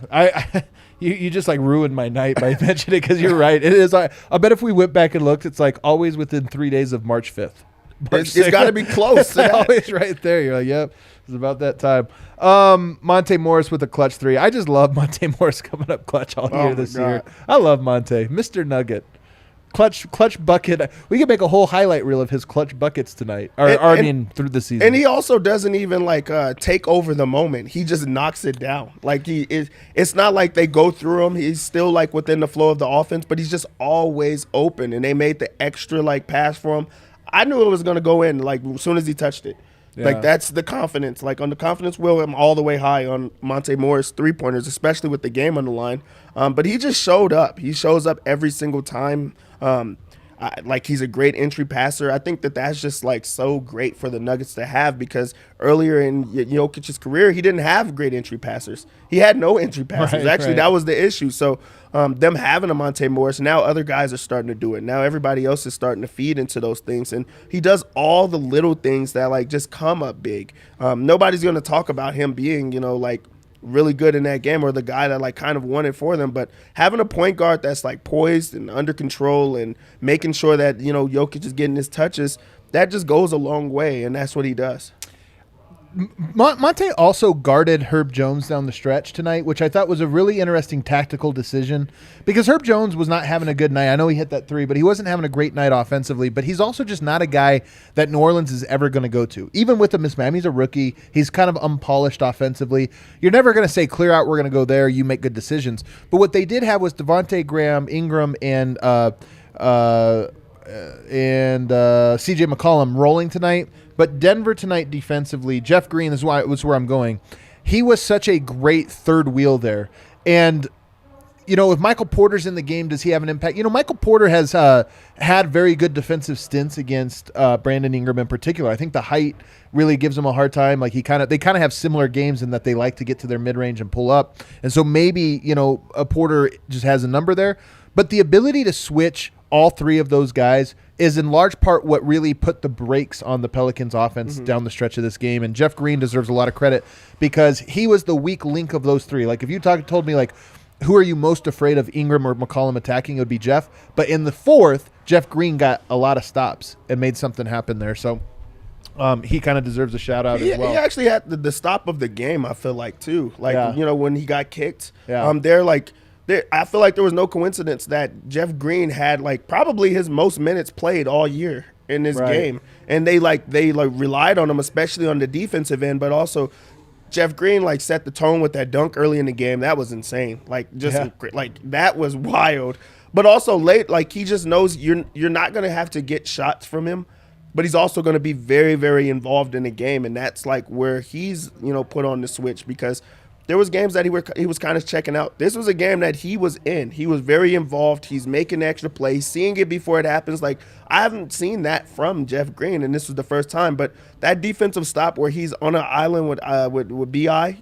you just ruined my night by mentioning it, because you're right. It is. I bet if we went back and looked, it's always within 3 days of March 5th. It's got to be close to that. Always right there. You're yep, it's about that time. Monte Morris with a clutch 3. I just love Monte Morris coming up clutch all year this year. I love Monte, Mr. Nugget. Clutch bucket. We could make a whole highlight reel of his clutch buckets tonight, through the season. And he also doesn't even take over the moment. He just knocks it down. It's not like they go through him. He's still within the flow of the offense, but he's just always open. And they made the extra pass for him. I knew it was going to go in as soon as he touched it. Yeah. That's the confidence. On the confidence wheel, I'm all the way high on Monte Morris 3-pointers, especially with the game on the line. But he just showed up. He shows up every single time. He's a great entry passer. I think that's just so great for the Nuggets to have, because earlier in Jokic's career, he didn't have great entry passers. He had no entry passers. That was the issue. So them having a Monte Morris, now other guys are starting to do it. Now everybody else is starting to feed into those things, and he does all the little things that just come up big. Nobody's going to talk about him being really good in that game, or the guy that kind of won it for them, but having a point guard that's poised and under control and making sure that Jokic is getting his touches, that just goes a long way, and that's what he does. Monte also guarded Herb Jones down the stretch tonight, which I thought was a really interesting tactical decision, because Herb Jones was not having a good night. I know he hit that 3, but he wasn't having a great night offensively. But he's also just not a guy that New Orleans is ever going to go to. Even with the mismatch, he's a rookie. He's kind of unpolished offensively. You're never going to say, clear out, we're going to go there, you make good decisions. But what they did have was Devontae Graham, Ingram, and CJ McCollum rolling tonight. But Denver tonight defensively, Jeff Green was where I'm going. He was such a great third wheel there. And, if Michael Porter's in the game, does he have an impact? Michael Porter has had very good defensive stints against Brandon Ingram in particular. I think the height really gives him a hard time. They kind of have similar games in that they like to get to their mid-range and pull up. And so maybe, a Porter just has a number there. But the ability to switch all 3 of those guys is in large part what really put the brakes on the Pelicans offense down the stretch of this game. And Jeff Green deserves a lot of credit, because he was the weak link of those 3. If you told me who are you most afraid of, Ingram or McCollum attacking, it would be Jeff. But in the 4th, Jeff Green got a lot of stops and made something happen there. So he kind of deserves a shout out as well. He actually had the stop of the game, I feel too. When he got kicked, I feel like there was no coincidence that Jeff Green had probably his most minutes played all year in this game, and they relied on him, especially on the defensive end. But also, Jeff Green set the tone with that dunk early in the game. That was insane. That was wild. But also late, he just knows you're not gonna have to get shots from him, but he's also gonna be very, very involved in the game, and that's where he's put on the switch, because there was games that he was kind of checking out. This was a game that he was in. He was very involved. He's making extra plays, seeing it before it happens. Like, I haven't seen that from Jeff Green, and this was the first time. But that defensive stop where he's on an island with B.I.,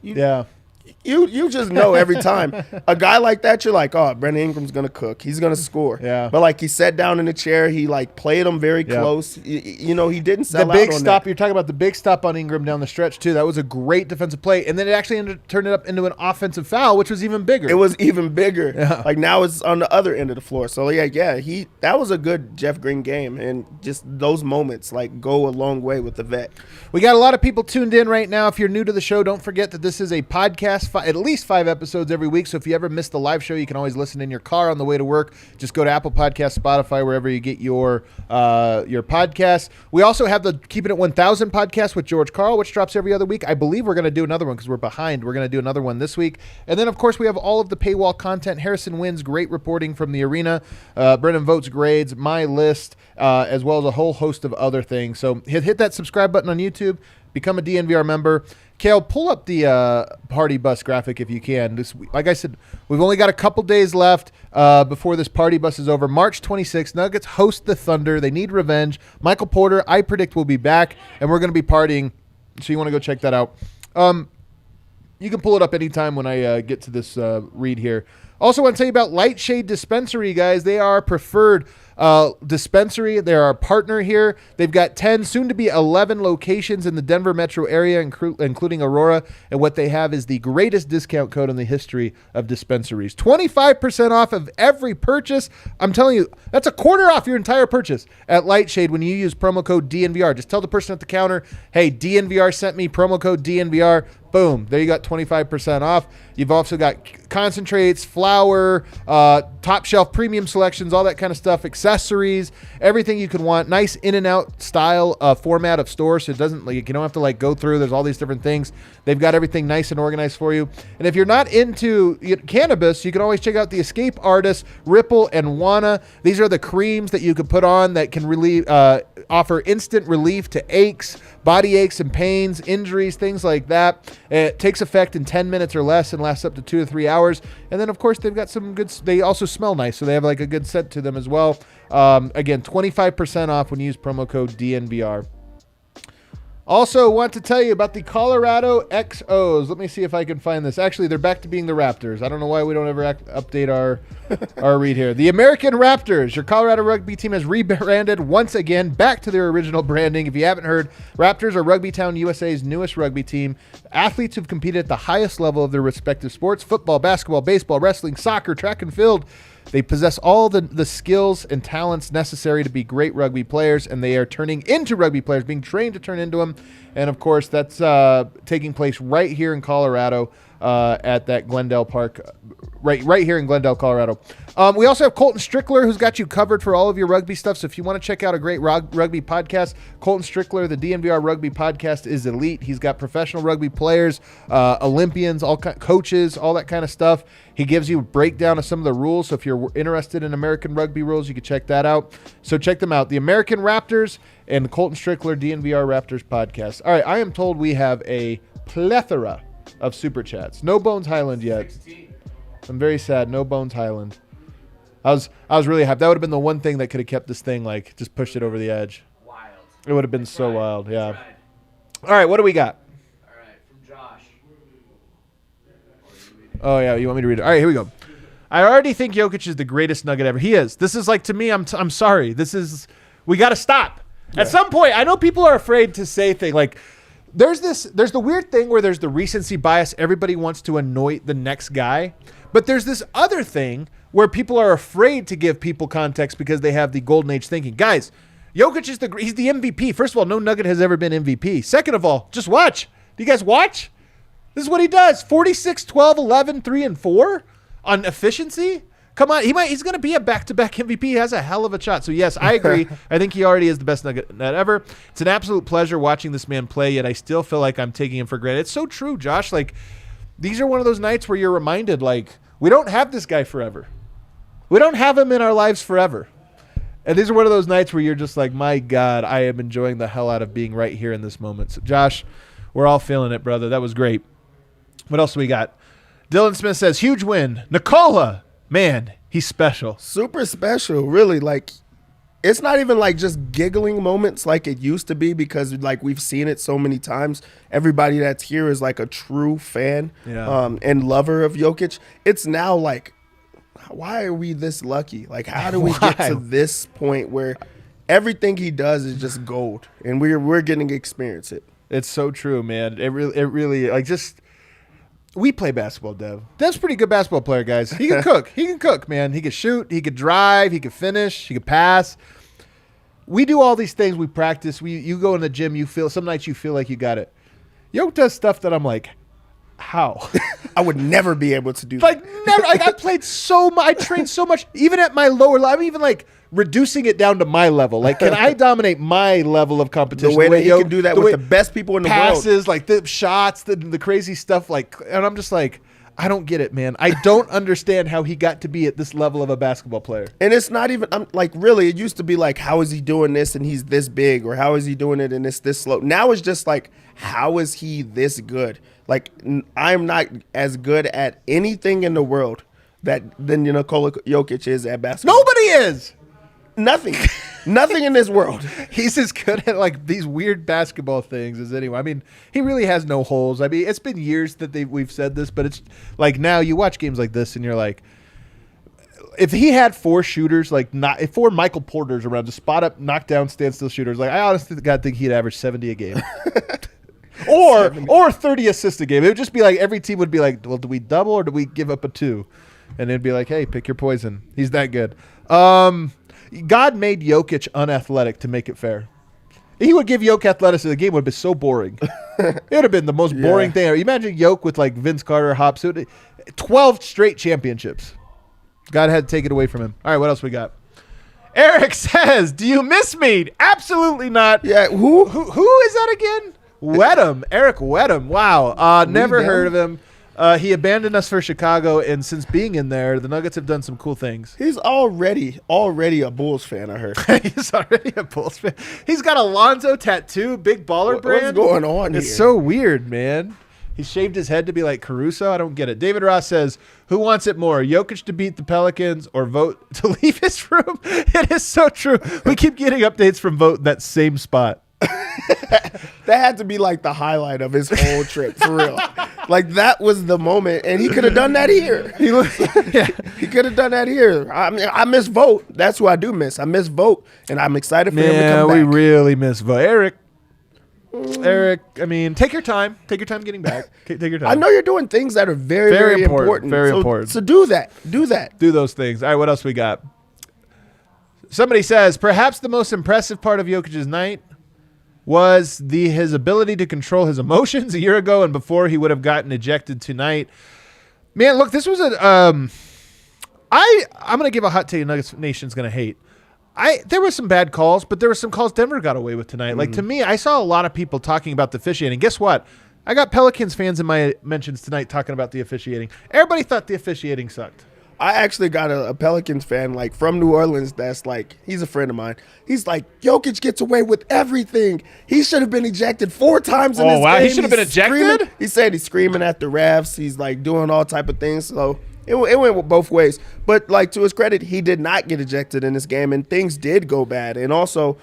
You just know every time. A guy like that, you're like, oh, Brandon Ingram's going to cook. He's going to score. Yeah. But, like, he sat down in the chair. He, like, played him very close. You know, he didn't sell the big out on stop. that. You're talking about the big stop on Ingram down the stretch, too. That was a great defensive play. And then it actually turned it up into an offensive foul, which was even bigger. It was even bigger. Yeah. Like, now it's on the other end of the floor. So, that was a good Jeff Green game. And just those moments, like, go a long way with the vet. We got a lot of people tuned in right now. If you're new to the show, don't forget that this is a podcast, at least 5 episodes every week. So if you ever miss the live show, you can always listen in your car on the way to work. Just go to Apple Podcasts, Spotify, wherever you get your podcasts. We also have the Keeping It 1000 podcast with George Carl, which drops every other week. I believe we're going to do another one because we're behind. We're going to do another one this week. And then, of course, we have all of the paywall content. Harrison Wynn's great reporting from the arena. Brennan Votes grades, my list, as well as a whole host of other things. So hit that subscribe button on YouTube. Become a DNVR member. Kale, pull up the party bus graphic if you can. Like I said, we've only got a couple days left before this party bus is over. March 26th, Nuggets host the Thunder. They need revenge. Michael Porter, I predict, will be back, and we're going to be partying. So you want to go check that out. You can pull it up anytime when I get to this read here. Also want to tell you about Lightshade Dispensary, guys. They are our preferred dispensary. They're our partner here. They've got 10, soon to be 11 locations in the Denver metro area, including Aurora. And what they have is the greatest discount code in the history of dispensaries. 25% off of every purchase. I'm telling you, that's a quarter off your entire purchase at Lightshade when you use promo code DNVR. Just tell the person at the counter, hey, DNVR sent me promo code DNVR. Boom. There you got 25% off. You've also got concentrates, flour, top shelf premium selections, all that kind of stuff, accessories, everything you could want. Nice in and out style format of store. So it doesn't, like, you don't have to like go through. There's all these different things. They've got everything nice and organized for you. And if you're not into cannabis, you can always check out the Escape Artists, Ripple, and Wana. These are the creams that you can put on that can relieve, offer instant relief to aches, body aches and pains, injuries, things like that. It takes effect in 10 minutes or less and lasts up to 2 to 3 hours. And then, of course, they've got some good, they also smell nice, so they have like a good scent to them as well. Again, 25% off when you use promo code DNVR. Also, want to tell you about the Colorado XOs. Let me see if I can find this. Actually, they're back to being the Raptors. I don't know why we don't ever update our read here. The American Raptors. Your Colorado rugby team has rebranded once again back to their original branding. If you haven't heard, Raptors are Rugby Town USA's newest rugby team. Athletes who've competed at the highest level of their respective sports: football, basketball, baseball, wrestling, soccer, track and field. They possess all the skills and talents necessary to be great rugby players, and they are turning into rugby players, being trained to turn into them. And, of course, that's taking place right here in Colorado at that Glendale Park, right here in Glendale, Colorado. We also have Colton Strickler, who's got you covered for all of your rugby stuff. So if you want to check out a great rugby podcast, Colton Strickler, the DNVR Rugby Podcast, is elite. He's got professional rugby players, Olympians, coaches, all that kind of stuff. He gives you a breakdown of some of the rules. So if you're interested in American rugby rules, you can check that out. So check them out. The American Raptors and Colton Strickler, DNVR Raptors Podcast. All right, I am told we have a plethora of Super Chats. No Bones Highland yet. 16. I'm very sad. No Bones Highland. I was really happy. That would have been the one thing that could have kept this thing, like, just pushed it over the edge. Wild. It would have been so wild, yeah. Tried. All right, what do we got? All right, from Josh. Oh, yeah, you want me to read it? All right, here we go. I already think Jokic is the greatest Nugget ever. He is. This is like, to me, I'm sorry. We got to stop. Yeah. At some point, I know people are afraid to say things like, there's the weird thing where there's the recency bias. Everybody wants to anoint the next guy. But there's this other thing where people are afraid to give people context because they have the golden age thinking. Guys, Jokic is he's the MVP. First of all, no Nugget has ever been MVP. Second of all, just watch. Do you guys watch? This is what he does. 46, 12, 11, 3, and 4 on efficiency. Come on. He's going to be a back-to-back MVP. He has a hell of a shot. So, yes, I agree. I think he already is the best Nugget ever. It's an absolute pleasure watching this man play, yet I still feel like I'm taking him for granted. It's so true, Josh. Like, these are one of those nights where you're reminded, like, we don't have this guy forever. We don't have him in our lives forever. And these are one of those nights where you're just like, my God, I am enjoying the hell out of being right here in this moment. So, Josh, we're all feeling it, brother. That was great. What else do we got? Dylan Smith says, huge win. Nikola, man, he's special. Super special, really. Like, it's not even like just giggling moments like it used to be, because like we've seen it so many times. Everybody that's here is like a true fan and lover of Jokic. It's now like, why are we this lucky? Like, how do we get to this point where everything he does is just gold, and we're getting to experience it? It's so true, man. It really like just. We play basketball, Dev. Dev's a pretty good basketball player, guys. He can cook. He can cook, man. He can shoot. He can drive. He can finish. He can pass. We do all these things. We practice. You go in the gym. You feel some nights you feel like you got it. Yoke does stuff that I'm like, how? I would never be able to do that. Like never. Like I played so much. I trained so much. Even at my lower level, I'm even like reducing it down to my level. Like, can I dominate my level of competition? The way that you can do that with the best people in the world. Passes, like the shots, the crazy stuff. Like, and I'm just like, I don't get it, man. I don't understand how he got to be at this level of a basketball player. And it's not even, like, really, it used to be like, how is he doing this and he's this big, or how is he doing it and it's this slow? Now it's just like, how is he this good? Like, I'm not as good at anything in the world than Nikola Jokic is at basketball. Nobody is. Nothing. Nothing in this world. He's as good at like these weird basketball things as anyone. I mean, he really has no holes. I mean, it's been years that we've said this, but it's like now you watch games like this and you're like, if he had 4 shooters, like if 4 Michael Porters around to spot up, knock down, standstill shooters, like I honestly think he'd average 70 a game. or 30 assists a game. It would just be like every team would be like, well, do we double or do we give up a 2? And it'd be like, hey, pick your poison. He's that good. God made Jokic unathletic to make it fair. He would give Jokic athleticism. The game would have been so boring. It would have been the most boring thing ever. Imagine Jokic with like Vince Carter, Hops, 12 straight championships. God had to take it away from him. All right, what else we got? Eric says, do you miss me? Absolutely not. Yeah, who is that again? Wedham. Eric Wedham. Wow. Never heard of him. He abandoned us for Chicago, and since being in there, the Nuggets have done some cool things. He's already a Bulls fan, I heard. He's already a Bulls fan. He's got a Lonzo tattoo, big baller brand. What's going on here? It's so weird, man. He shaved his head to be like Caruso. I don't get it. David Ross says, who wants it more, Jokic to beat the Pelicans or Vogt to leave his room? It is so true. We keep getting updates from Vogt in that same spot. That had to be like the highlight of his whole trip, for real. Like, that was the moment, and he could have done that here. He could have done that here. I mean, I miss Vogt. That's who I do miss. I miss Vogt, and I'm excited for him to come back. Yeah, we really miss Vogt. Eric, I mean, take your time. Take your time getting back. Take your time. I know you're doing things that are very important. Very important. So do that. Do that. Do those things. All right, what else we got? Somebody says, perhaps the most impressive part of Jokic's night was his ability to control his emotions a year ago and before he would have gotten ejected tonight. Man, look, this was I'm going to give a hot take Nuggets Nation's going to hate. There were some bad calls, but there were some calls Denver got away with tonight. Like, to me, I saw a lot of people talking about the officiating. Guess what? I got Pelicans fans in my mentions tonight talking about the officiating. Everybody thought the officiating sucked. I actually got a Pelicans fan, like, from New Orleans that's like, he's a friend of mine. He's like, Jokic gets away with everything. He should have been ejected 4 times in this game. He should have been ejected? Screaming. He said he's screaming at the refs. He's, like, doing all type of things. So it went both ways. But, like, to his credit, he did not get ejected in this game, and things did go bad. And also,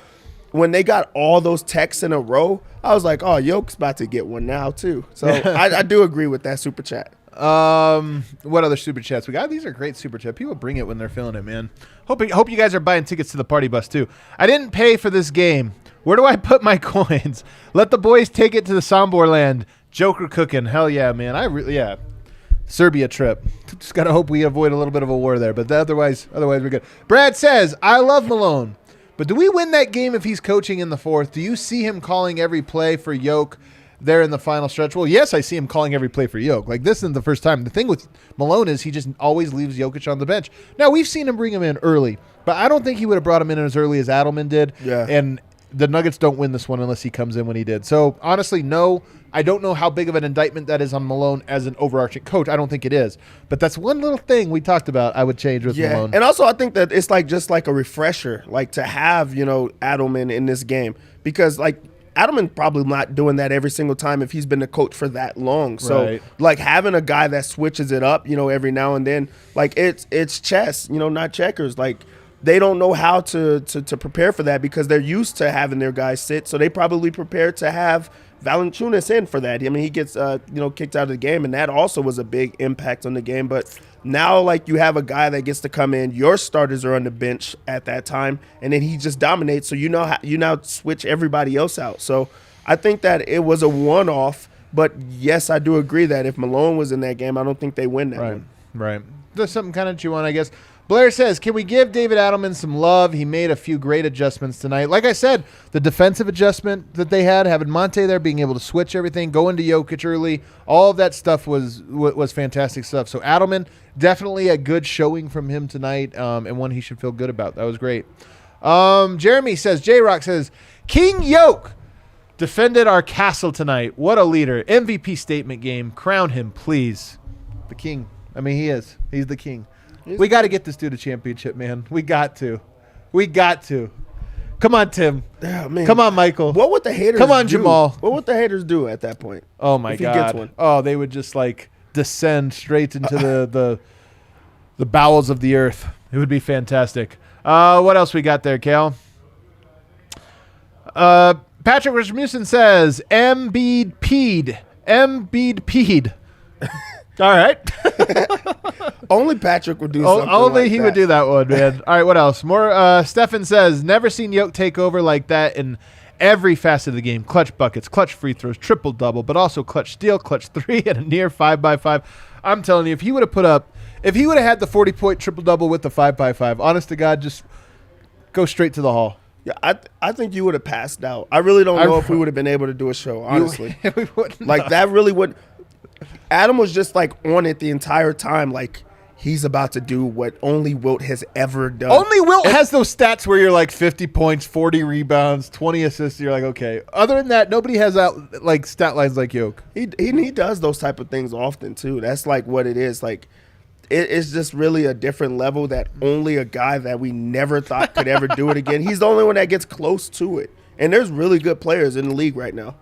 when they got all those texts in a row, I was like, oh, Jokic's about to get one now, too. So I do agree with that super chat. What other super chats we got? These are great super chat. People bring it when they're feeling it, man. Hope you guys are buying tickets to the party bus too. I didn't pay for this game. Where do I put my coins? Let the boys take it to the Sombor land. Joker cooking. Hell yeah, man. Serbia trip. Just gotta hope we avoid a little bit of a war there, but otherwise we're good. Brad says, I love Malone, but do we win that game if he's coaching in the 4th? Do you see him calling every play for Jokic there in the final stretch? Well, yes, I see him calling every play for Jokic. Like, this isn't the first time. The thing with Malone is he just always leaves Jokic on the bench. Now, we've seen him bring him in early, but I don't think he would have brought him in as early as Adelman did. Yeah. And the Nuggets don't win this one unless he comes in when he did. So, honestly, no. I don't know how big of an indictment that is on Malone as an overarching coach. I don't think it is. But that's one little thing we talked about I would change with Malone. And also I think that it's like just like a refresher, like to have, Adelman in this game. Because, like, Adelman probably not doing that every single time if he's been the coach for that long. So, like, having a guy that switches it up, every now and then, like, it's chess, not checkers. Like, they don't know how to prepare for that because they're used to having their guys sit. So they probably prepared to have Valanciunas in for that. I mean, he gets, kicked out of the game, and that also was a big impact on the game. But now, like, you have a guy that gets to come in. Your starters are on the bench at that time, and then he just dominates. So you now switch everybody else out. So I think that it was a one-off. But, yes, I do agree that if Malone was in that game, I don't think they win that one. Right. There's something kind of chew on, I guess. Blair says, can we give David Adelman some love? He made a few great adjustments tonight. Like I said, the defensive adjustment that they had, having Monte there, being able to switch everything, going to Jokic early, all of that stuff was fantastic stuff. So Adelman, definitely a good showing from him tonight, and one he should feel good about. That was great. Jeremy says, J-Rock says, King Yoke defended our castle tonight. What a leader. MVP statement game. Crown him, please. The king. I mean, he is. He's the king. We got to get this dude a championship, man. We got to. Come on, Tim. Oh, man. Come on, Michael. What would the haters Come on, do? Jamal. What would the haters do at that point? Oh, my if God. He gets one? Oh, they would just, like, descend straight into the bowels of the earth. It would be fantastic. What else we got there, Cal? Patrick Rasmussen says, Embiid peed. All right. Only Patrick would do something Only like he that. would do that one, man. All right, what else? More. Stefan says, never seen Yoke take over like that in every facet of the game. Clutch buckets, clutch free throws, triple-double, but also clutch steal, clutch three, and a near 5x5. I'm telling you, if he would have had the 40-point triple-double with the 5x5, honest to God, just go straight to the hall. Yeah, I think you would have passed out. I really don't know if we would have been able to do a show, honestly. We wouldn't. Like, that really would. Adam was just, like, on it the entire time, like, he's about to do what only Wilt has ever done. Only Wilt has those stats where you're like 50 points, 40 rebounds, 20 assists. You're like, okay. Other than that, nobody has that, like, stat lines like Yoke. He does those type of things often, too. That's, like, what it is. Like, it's just really a different level that only a guy that we never thought could ever do it again. He's the only one that gets close to it. And there's really good players in the league right now.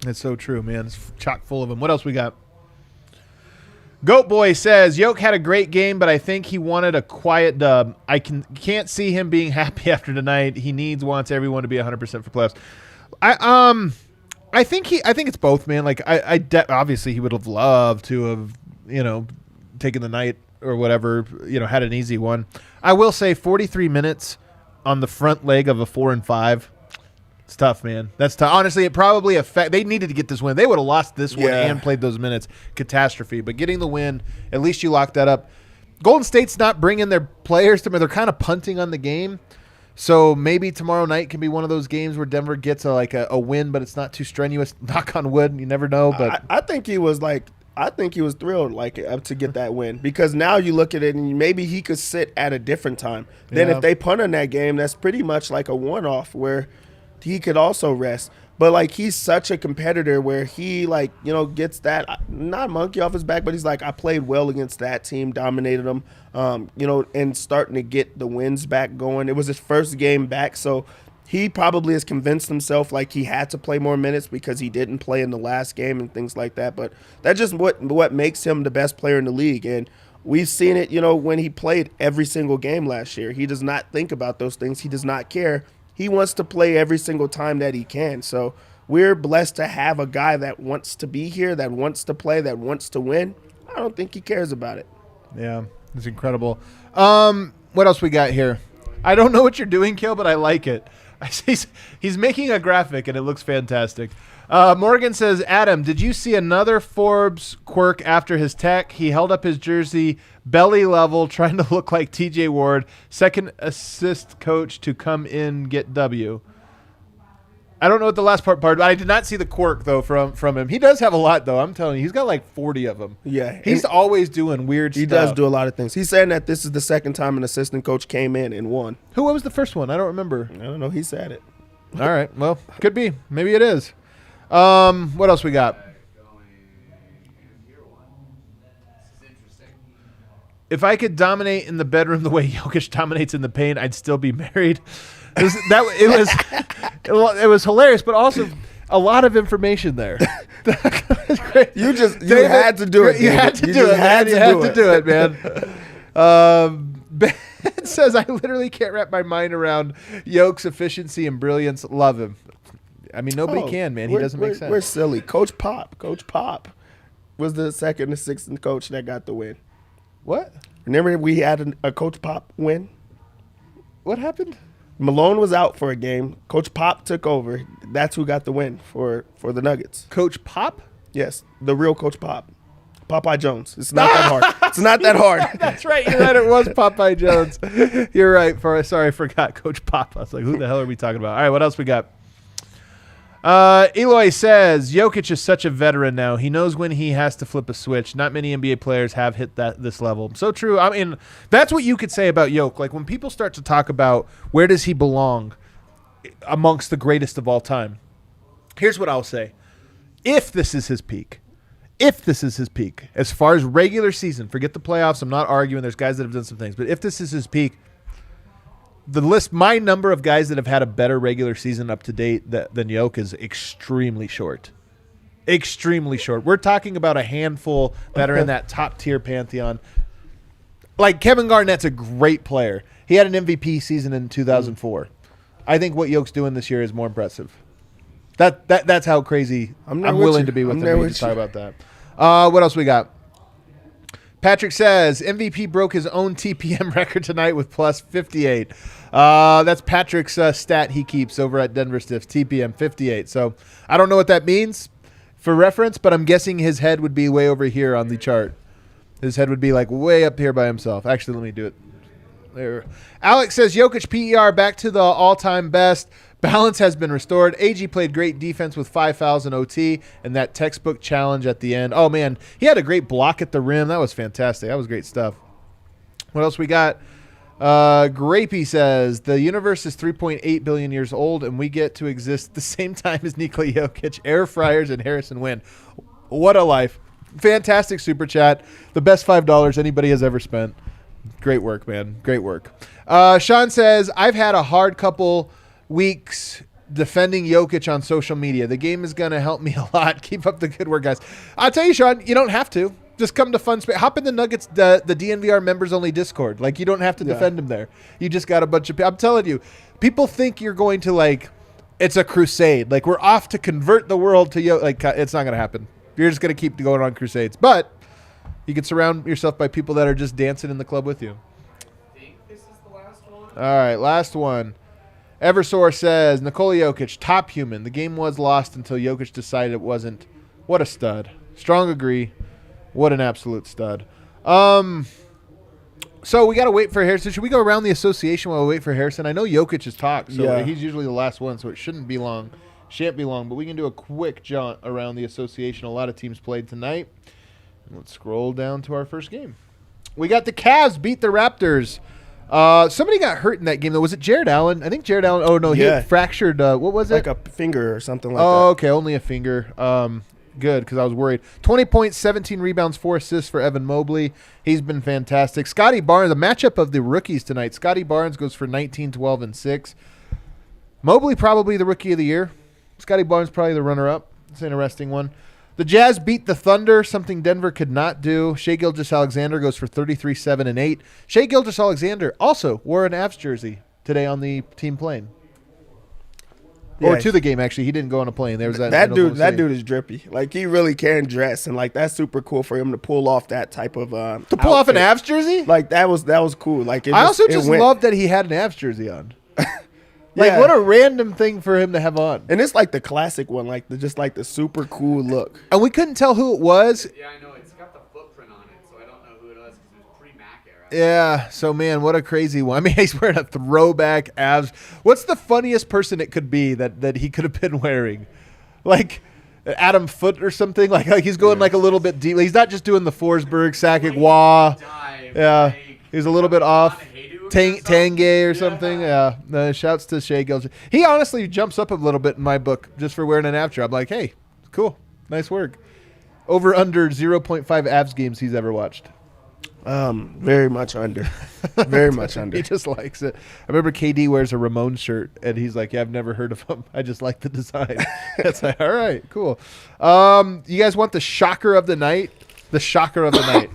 It's so true, man. It's chock full of them. What else we got? Goat Boy says, Yoke had a great game, but I think he wanted a quiet dub. I can't see him being happy after tonight. He wants everyone to be 100% for playoffs. I think it's both, man. Like obviously he would have loved to have, taken the night or whatever, had an easy one. I will say 43 minutes on the front leg of a 4-5. It's tough, man. That's tough. Honestly, it probably they needed to get this win. They would have lost this one and played those minutes. Catastrophe. But getting the win, at least you locked that up. Golden State's not bringing their players to me. They're kind of punting on the game. So maybe tomorrow night can be one of those games where Denver gets a win, but it's not too strenuous. Knock on wood. You never know. But I think he was thrilled to get that win because now you look at it and maybe he could sit at a different time. Then if they punt on that game, that's pretty much like a one-off where he could also rest. But, like, he's such a competitor where he, like, gets that, not monkey off his back, but he's like, I played well against that team, dominated them, and starting to get the wins back going. It was his first game back, so he probably has convinced himself, like, he had to play more minutes because he didn't play in the last game and things like that. But that's just what makes him the best player in the league. And we've seen it, when he played every single game last year. He does not think about those things. He does not care. He wants to play every single time that he can. So we're blessed to have a guy that wants to be here, that wants to play, that wants to win. I don't think he cares about it. Yeah, it's incredible. What else we got here? I don't know what you're doing, Kill, but I like it. He's making a graphic, and it looks fantastic. Morgan says, Adam, did you see another Forbes quirk after his tech? He held up his jersey belly level, trying to look like TJ Ward, second assist coach to come in, get W. I don't know what the last part, but I did not see the quirk, though, from him. He does have a lot, though. I'm telling you. He's got like 40 of them. Yeah. He's always doing weird stuff. He does do a lot of things. He's saying that this is the second time an assistant coach came in and won. What was the first one? I don't remember. I don't know. He said it. All right. Well, could be. Maybe it is. What else we got? If I could dominate in the bedroom the way Jokic dominates in the paint, I'd still be married. It was hilarious, but also A lot of information there. You had to do it. You had to do it. You had to do it, man. Ben says, I literally can't wrap my mind around Yoke's efficiency and brilliance. Love him. I mean, nobody can, man. He doesn't make sense. We're silly. Coach Pop was the second assistant coach that got the win. What? Remember we had a Coach Pop win? What happened? Malone was out for a game. Coach Pop took over. That's who got the win for the Nuggets. Coach Pop? Yes, the real Coach Pop. Popeye Jones. It's not that hard. It's not that hard. That's right. You're right. It was Popeye Jones. You're right. Sorry, I forgot Coach Pop. I was like, who the hell are we talking about? All right, what else we got? Eloy says, Jokic is such a veteran now. He knows when he has to flip a switch. Not many NBA players have hit this level. So true. I mean, that's what you could say about Jokic. Like when people start to talk about where does he belong amongst the greatest of all time, here's what I'll say. If this is his peak, as far as regular season, forget the playoffs. I'm not arguing. There's guys that have done some things. But if this is his peak, my number of guys that have had a better regular season up to date than Jokic is extremely short. Extremely short. We're talking about a handful that are in that top tier pantheon. Like Kevin Garnett's a great player. He had an MVP season in 2004. I think what Jokic's doing this year is more impressive. That's how crazy I'm willing to be with him to talk about that. What else we got? Patrick says MVP broke his own TPM record tonight with plus 58. That's Patrick's stat he keeps over at Denver Stiffs, TPM 58. So I don't know what that means for reference, but I'm guessing his head would be way over here on the chart. His head would be like way up here by himself. Actually, let me do it. There. Alex says Jokic PER back to the all-time best. Balance has been restored. AG played great defense with 5 fouls in OT and that textbook challenge at the end. Oh, man, he had a great block at the rim. That was fantastic. That was great stuff. What else we got? Grapey says, the universe is 3.8 billion years old, and we get to exist at the same time as Nikola Jokic, Air Fryers, and Harrison Wind. What a life. Fantastic super chat. The best $5 anybody has ever spent. Great work, man. Great work. Sean says, I've had a hard couple weeks defending Jokic on social media. The game is going to help me a lot. Keep up the good work, guys. I'll tell you, Sean, you don't have to. Just come to Fun Space. Hop in the Nuggets, the DNVR members-only Discord. Like, you don't have to defend him there. You just got a bunch of people. I'm telling you, people think you're going to, like, it's a crusade. Like, we're off to convert the world to Jokic. Like, it's not going to happen. You're just going to keep going on crusades. But you can surround yourself by people that are just dancing in the club with you. I think this is the last one. All right, last one. Eversource says, Nikola Jokic, top human. The game was lost until Jokic decided it wasn't. What a stud. Strong agree. What an absolute stud. So we got to wait for Harrison. Should we go around the association while we wait for Harrison? I know Jokic has talked, so he's usually the last one, so it shouldn't be long. Shan't be long, but we can do a quick jaunt around the association. A lot of teams played tonight. Let's scroll down to our first game. We got the Cavs beat the Raptors. Somebody got hurt in that game, though. Was it Jared Allen? I think Jared Allen. Oh, no, he had fractured. What was it? Like a finger or something like that. Oh, okay, only a finger. Good, because I was worried. 20 points, 17 rebounds, 4 assists for Evan Mobley. He's been fantastic. Scotty Barnes, the matchup of the rookies tonight. Scotty Barnes goes for 19, 12, and 6. Mobley probably the rookie of the year. Scotty Barnes probably the runner-up. It's an interesting one. The Jazz beat the Thunder, something Denver could not do. Shai Gilgeous-Alexander goes for 33, 7, and 8. Shai Gilgeous-Alexander also wore an Avs jersey today on the team plane. Yeah, or to the game, actually. He didn't go on a plane. There was that dude is drippy. Like, he really can dress, and like that's super cool for him to pull off that type of to pull off an Avs jersey. Like that was cool. Like I also just love that he had an Avs jersey on. Like, what a random thing for him to have on. And it's like the classic one, like the super cool look. And we couldn't tell who it was. Yeah, I know. It's got the footprint on it, so I don't know who it was because it was pre-Mac era. Yeah, so, man, what a crazy one. I mean, he's wearing a throwback Avs. What's the funniest person it could be that he could have been wearing? Like Adam Foote or something? Like he's going like a little bit deep. He's not just doing the Forsberg, Sakic, Wah. Yeah, he's a little bit off. Tangay or something. Yeah. Shouts to Shai Gilgeous. He honestly jumps up a little bit in my book just for wearing an Avs jersey. I'm like, hey, cool. Nice work. Over under 0.5 Avs games he's ever watched. Very much under. Very much under. He just likes it. I remember KD wears a Ramones shirt, and he's like, "Yeah, I've never heard of him. I just like the design." It's like, all right, cool. You guys want the shocker of the night? The shocker of the night.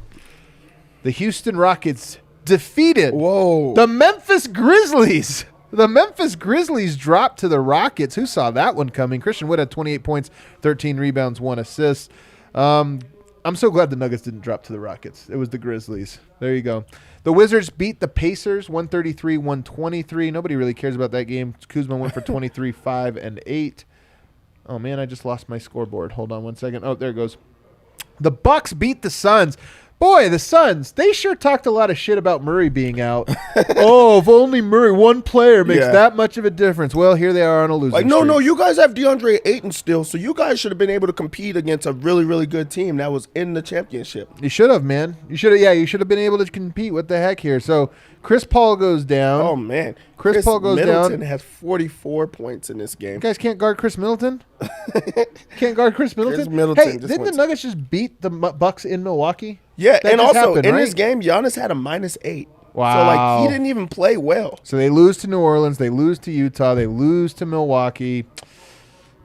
The Houston Rockets defeated the Memphis Grizzlies. The Memphis Grizzlies dropped to the Rockets. Who saw that one coming? Christian Wood had 28 points, 13 rebounds, 1 assist. I'm so glad the Nuggets didn't drop to the Rockets. It was the Grizzlies. There you go. The Wizards beat the Pacers 133-123. Nobody really cares about that game. Kuzma went for 23, 5, and 8. Oh, man, I just lost my scoreboard. Hold on one second. Oh, there it goes. The Bucks beat the Suns. Boy, the Suns, they sure talked a lot of shit about Murray being out. Oh, if only Murray, one player makes that much of a difference. Well, here they are on a losing streak. No, you guys have DeAndre Ayton still, so you guys should have been able to compete against a really, really good team that was in the championship. You should have, man. You should have been able to compete. What the heck here? So Chris Paul goes down. Oh, man. Chris Paul goes Middleton down. has 44 points in this game. You guys can't guard Chris Middleton? Can't guard Chris Middleton? Hey, didn't the Nuggets just beat the Bucks in Milwaukee? Yeah, that and also happened, in right? this game, Giannis had a -8. Wow. So, like, he didn't even play well. So they lose to New Orleans. They lose to Utah. They lose to Milwaukee.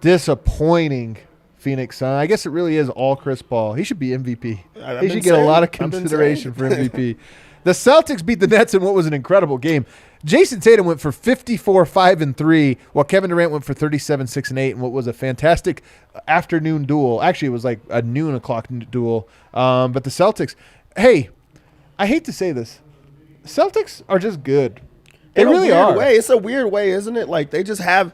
Disappointing Phoenix Sun. I guess it really is all Chris Paul. He should be MVP. He should get a lot of consideration for MVP. The Celtics beat the Nets in what was an incredible game. Jason Tatum went for 54, 5, and 3, while Kevin Durant went for 37, 6, and 8, in what was a fantastic afternoon duel. Actually, it was like a noon o'clock duel. But the Celtics, hey, I hate to say this, Celtics are just good. They really are. Way. It's a weird way, isn't it? Like, they just have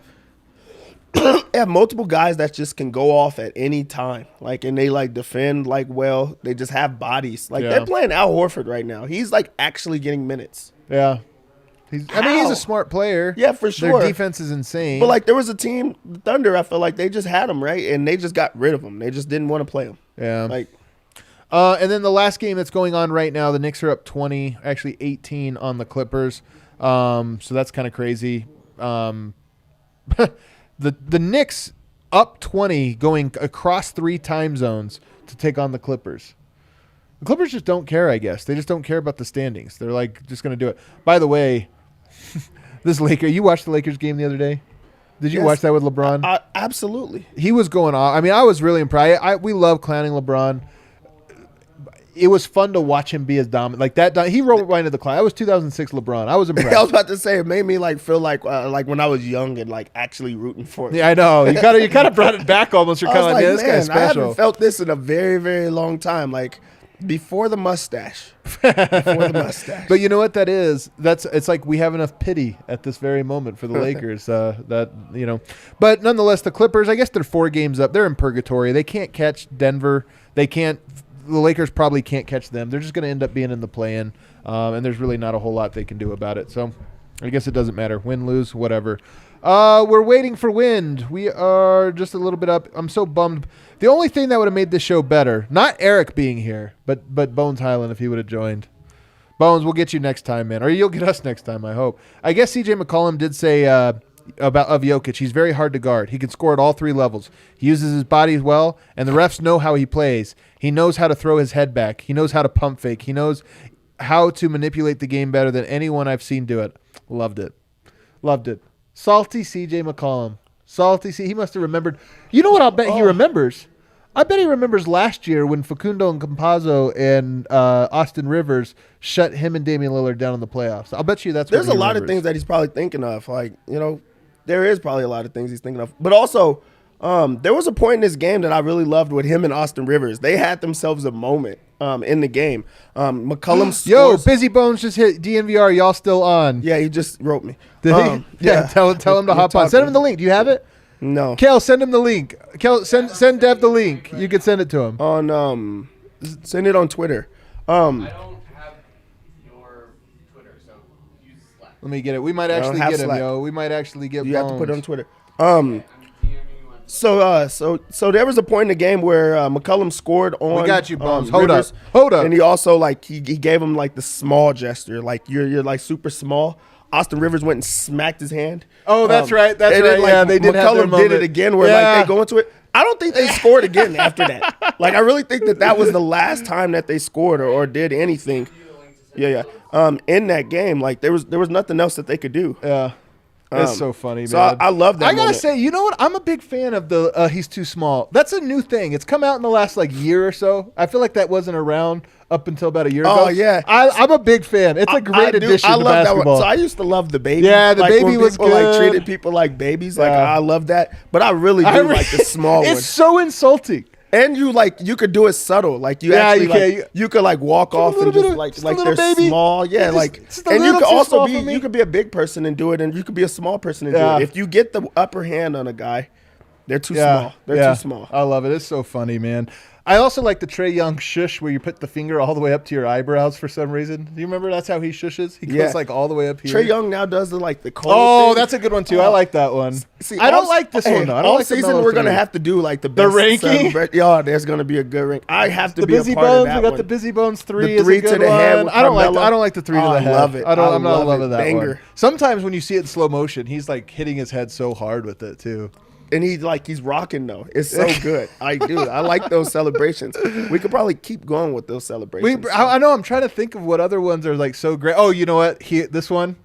multiple guys that just can go off at any time. Like, and they, like, defend, like, well. They just have bodies. Like, they're playing Al Horford right now. He's, like, actually getting minutes. Yeah. He's a smart player. Yeah, for sure. Their defense is insane. But, like, there was a team, the Thunder, I feel like they just had him, right? And they just got rid of him. They just didn't want to play him. Yeah. Like, and then the last game that's going on right now, the Knicks are up 20, actually 18 on the Clippers. So that's kind of crazy. The Knicks up 20 going across 3 time zones to take on the Clippers. The Clippers just don't care, I guess. They just don't care about the standings. They're like just going to do it. By the way, you watched the Lakers game the other day? Did you watch that with LeBron? Absolutely. He was going off. I mean, I was really impressed. We love clowning LeBron. It was fun to watch him be as dominant. Like that, he rolled right into the clown. That was 2006 LeBron. I was impressed. I was about to say, it made me like feel like when I was young and like actually rooting for him. Yeah, I know. You kind of brought it back almost. You're kind of like, this guy's special. I haven't felt this in a very, very long time. Like before the mustache. But you know what that is? It's like we have enough pity at this very moment for the Lakers. But nonetheless, the Clippers, I guess they're 4 games up. They're in purgatory. They can't catch Denver. The Lakers probably can't catch them. They're just going to end up being in the play-in, and there's really not a whole lot they can do about it. So I guess it doesn't matter. Win, lose, whatever. We're waiting for wind. We are just a little bit up. I'm so bummed. The only thing that would have made this show better, not Eric being here, but Bones Highland if he would have joined. Bones, we'll get you next time, man. Or you'll get us next time, I hope. I guess CJ McCollum did say of Jokic, he's very hard to guard. He can score at all 3 levels. He uses his body well, and the refs know how he plays. He knows how to throw his head back. He knows how to pump fake. He knows how to manipulate the game better than anyone I've seen do it. Loved it. Salty CJ McCollum. He must have remembered. You know what I'll bet he remembers? I bet he remembers last year when Facundo and Campazzo and Austin Rivers shut him and Damian Lillard down in the playoffs. I'll bet you that's what he remembers. There's a lot of things that he's probably thinking of. Like, there is probably a lot of things he's thinking of. But also, there was a point in this game that I really loved with him and Austin Rivers. They had themselves a moment in the game. McCollum scores. Yo, Busy Bones just hit DNVR. Y'all still on? Yeah, he just wrote me. Did he? Yeah, tell him to hop on. Send him the link. Do you have it? No. Kel, send him the link. Kel, send Dev the link. You can send it to him. Send it on Twitter. I don't have your Twitter, so use Slack. Let me get it. We might actually get him, yo. We might actually get You Bones. have to put it on Twitter. So there was a point in the game where McCollum scored on. We got you, Bones. Rivers, Hold up. And he also he gave him like the small gesture, like you're like super small. Austin Rivers went and smacked his hand. Oh, that's right. That's right. Then, yeah, they did have their McCollum moment. did it again where like they go into it. I don't think they scored again after that. Like, I really think that was the last time that they scored or did anything. Yeah. In that game, like there was nothing else that they could do. Yeah. That's so funny, man. So I love that. I gotta say, you know what? I'm a big fan of the he's too small. That's a new thing. It's come out in the last year or so. I feel like that wasn't around up until about a year ago. Oh yeah, I'm a big fan. It's a great addition to basketball. That one. So I used to love the baby. Yeah, the baby when was people, good. treated people like babies. I love that. But I really do like the small one. It's so insulting. And you could do it subtle, you could walk off and just like they're baby. Small, yeah, and you could also you could be a big person and do it, and you could be a small person and do it. If you get the upper hand on a guy, they're too small. They're too small. I love it. It's so funny, man. I also like the Trae Young shush where you put the finger all the way up to your eyebrows for some reason. Do you remember that's how he shushes? He goes all the way up here. Trae Young now does the cold thing. That's a good one too. I like that one. See, I don't like this one though. I don't all like season we're gonna have to do the best ranking. There's gonna be a good rank. I have to the be busy a part bones. of that We got one. the busy bones 3. The 3 is a good to the one. head. I don't like the 3 to the head. I love it. I'm not in love with that Banger. one. Sometimes when you see it in slow motion, he's hitting his head so hard with it too. And he's rocking though. It's so good. I like those celebrations. We could probably keep going with those celebrations. I know. I'm trying to think of what other ones are so great. Oh, you know what? This one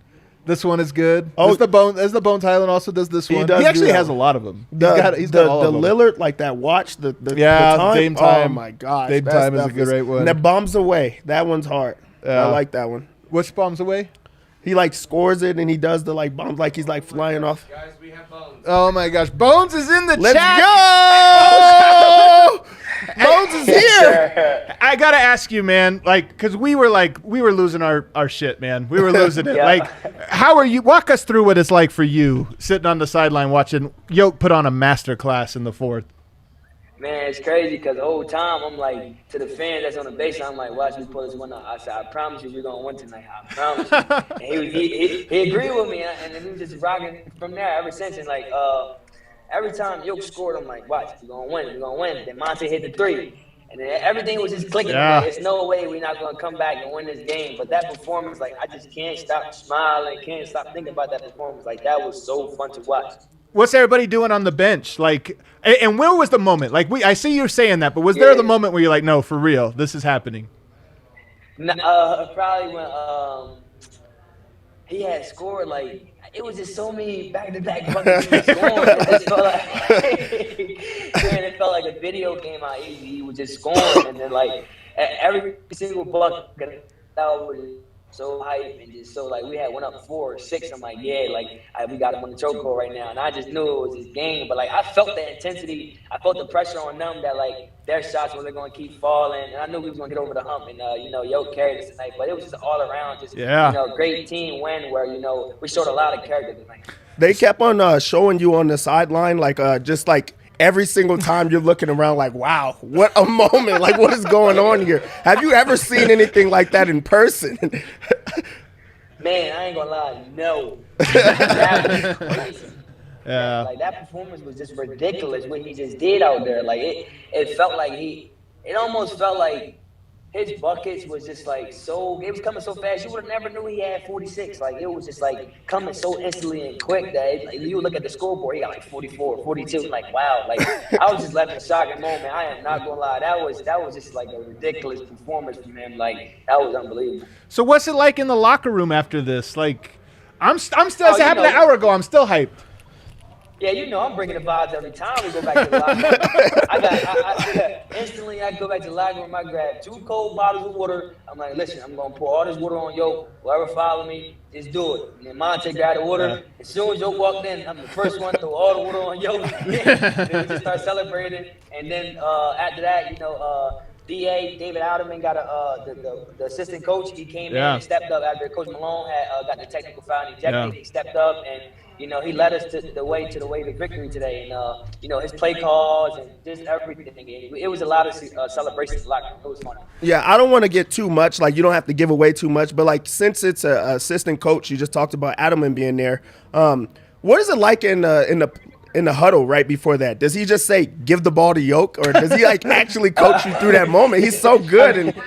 is good. Oh, the Bones Highland also does this one. He actually has a lot of them. He's got all of them. Lillard, that watch, the Dame Time. Oh my gosh, Dame Time is a great one. And that bombs away. That one's hard. I like that one. Which bombs away? He scores it and he does the bombs he's flying off. Guys, we have Bones. Oh my gosh, Bones is in the Let's chat. go! Bones is here. I gotta ask you, man, because we were losing our shit, man. We were losing it. How are you? Walk us through what it's like for you sitting on the sideline watching Yoke put on a master class in the fourth. Man, it's crazy because the whole time I'm to the fans that's on the baseline, I'm watch me pull this one out. I said, I promise you we're going to win tonight. I promise you. And he agreed with me, and then we was just rocking from there ever since. And every time Yoke scored, I'm watch, we're going to win. We're going to win. Then Monte hit the 3. And then everything was just clicking. Yeah. There's no way we're not going to come back and win this game. But that performance, I just can't stop smiling, can't stop thinking about that performance. That was so fun to watch. What's everybody doing on the bench? And where was the moment? I see you saying that, but was there the moment where you're no, for real, this is happening? Probably when he had scored, it was just so many back-to-back buckets he was scoring. It felt like a video game how easy he was just scoring. And then, every single bucket, that was so hype and just so we had went up 4 or 6. I'm we got him on the chokehold right now, and I just knew it was his game. But I felt the intensity, I felt the pressure on them that their shots were going to keep falling, and I knew we was going to get over the hump. And Yoke carried us tonight, but it was just all around, great team win where we showed a lot of character tonight. They kept on showing you on the sideline, every single time you're looking around wow, what a moment. What is going on here? Have you ever seen anything like that in person? Man, I ain't going to lie, no. That was crazy. Yeah. That performance was just ridiculous what he just did out there. It felt it almost felt like his buckets was just so, it was coming so fast. You would have never knew he had 46. It was just coming so instantly and quick that you look at the scoreboard, he got 44, 42. Wow. I was just left in shock and moment. I am not gonna lie. That was just a ridiculous performance from him. That was unbelievable. So what's it like in the locker room after this? I'm still, as it happened an hour ago, I'm still hyped. Yeah, I'm bringing the vibes every time we go back to the locker room. Instantly, I go back to the locker room, I grab 2 cold bottles of water. I'm listen, I'm going to pour all this water on Yoke. Whoever follow me, just do it. And then Monte grabbed the water. As soon as Yoke walked in, I'm the first one to throw all the water on Yoke. Then we just start celebrating. And then after that, David Alderman got the assistant coach. He came in and stepped up after Coach Malone had got the technical foul and ejected. Yeah. He stepped up and he led us to the way to victory today. And his play calls and just everything. It was a lot of celebrations. It was fun. Yeah, I don't want to get too much. You don't have to give away too much. But since it's an assistant coach, you just talked about Adelman being there. What is it like in the huddle right before that? Does he just say, give the ball to Yoke? Or does he actually coach you through that moment? He's so good. And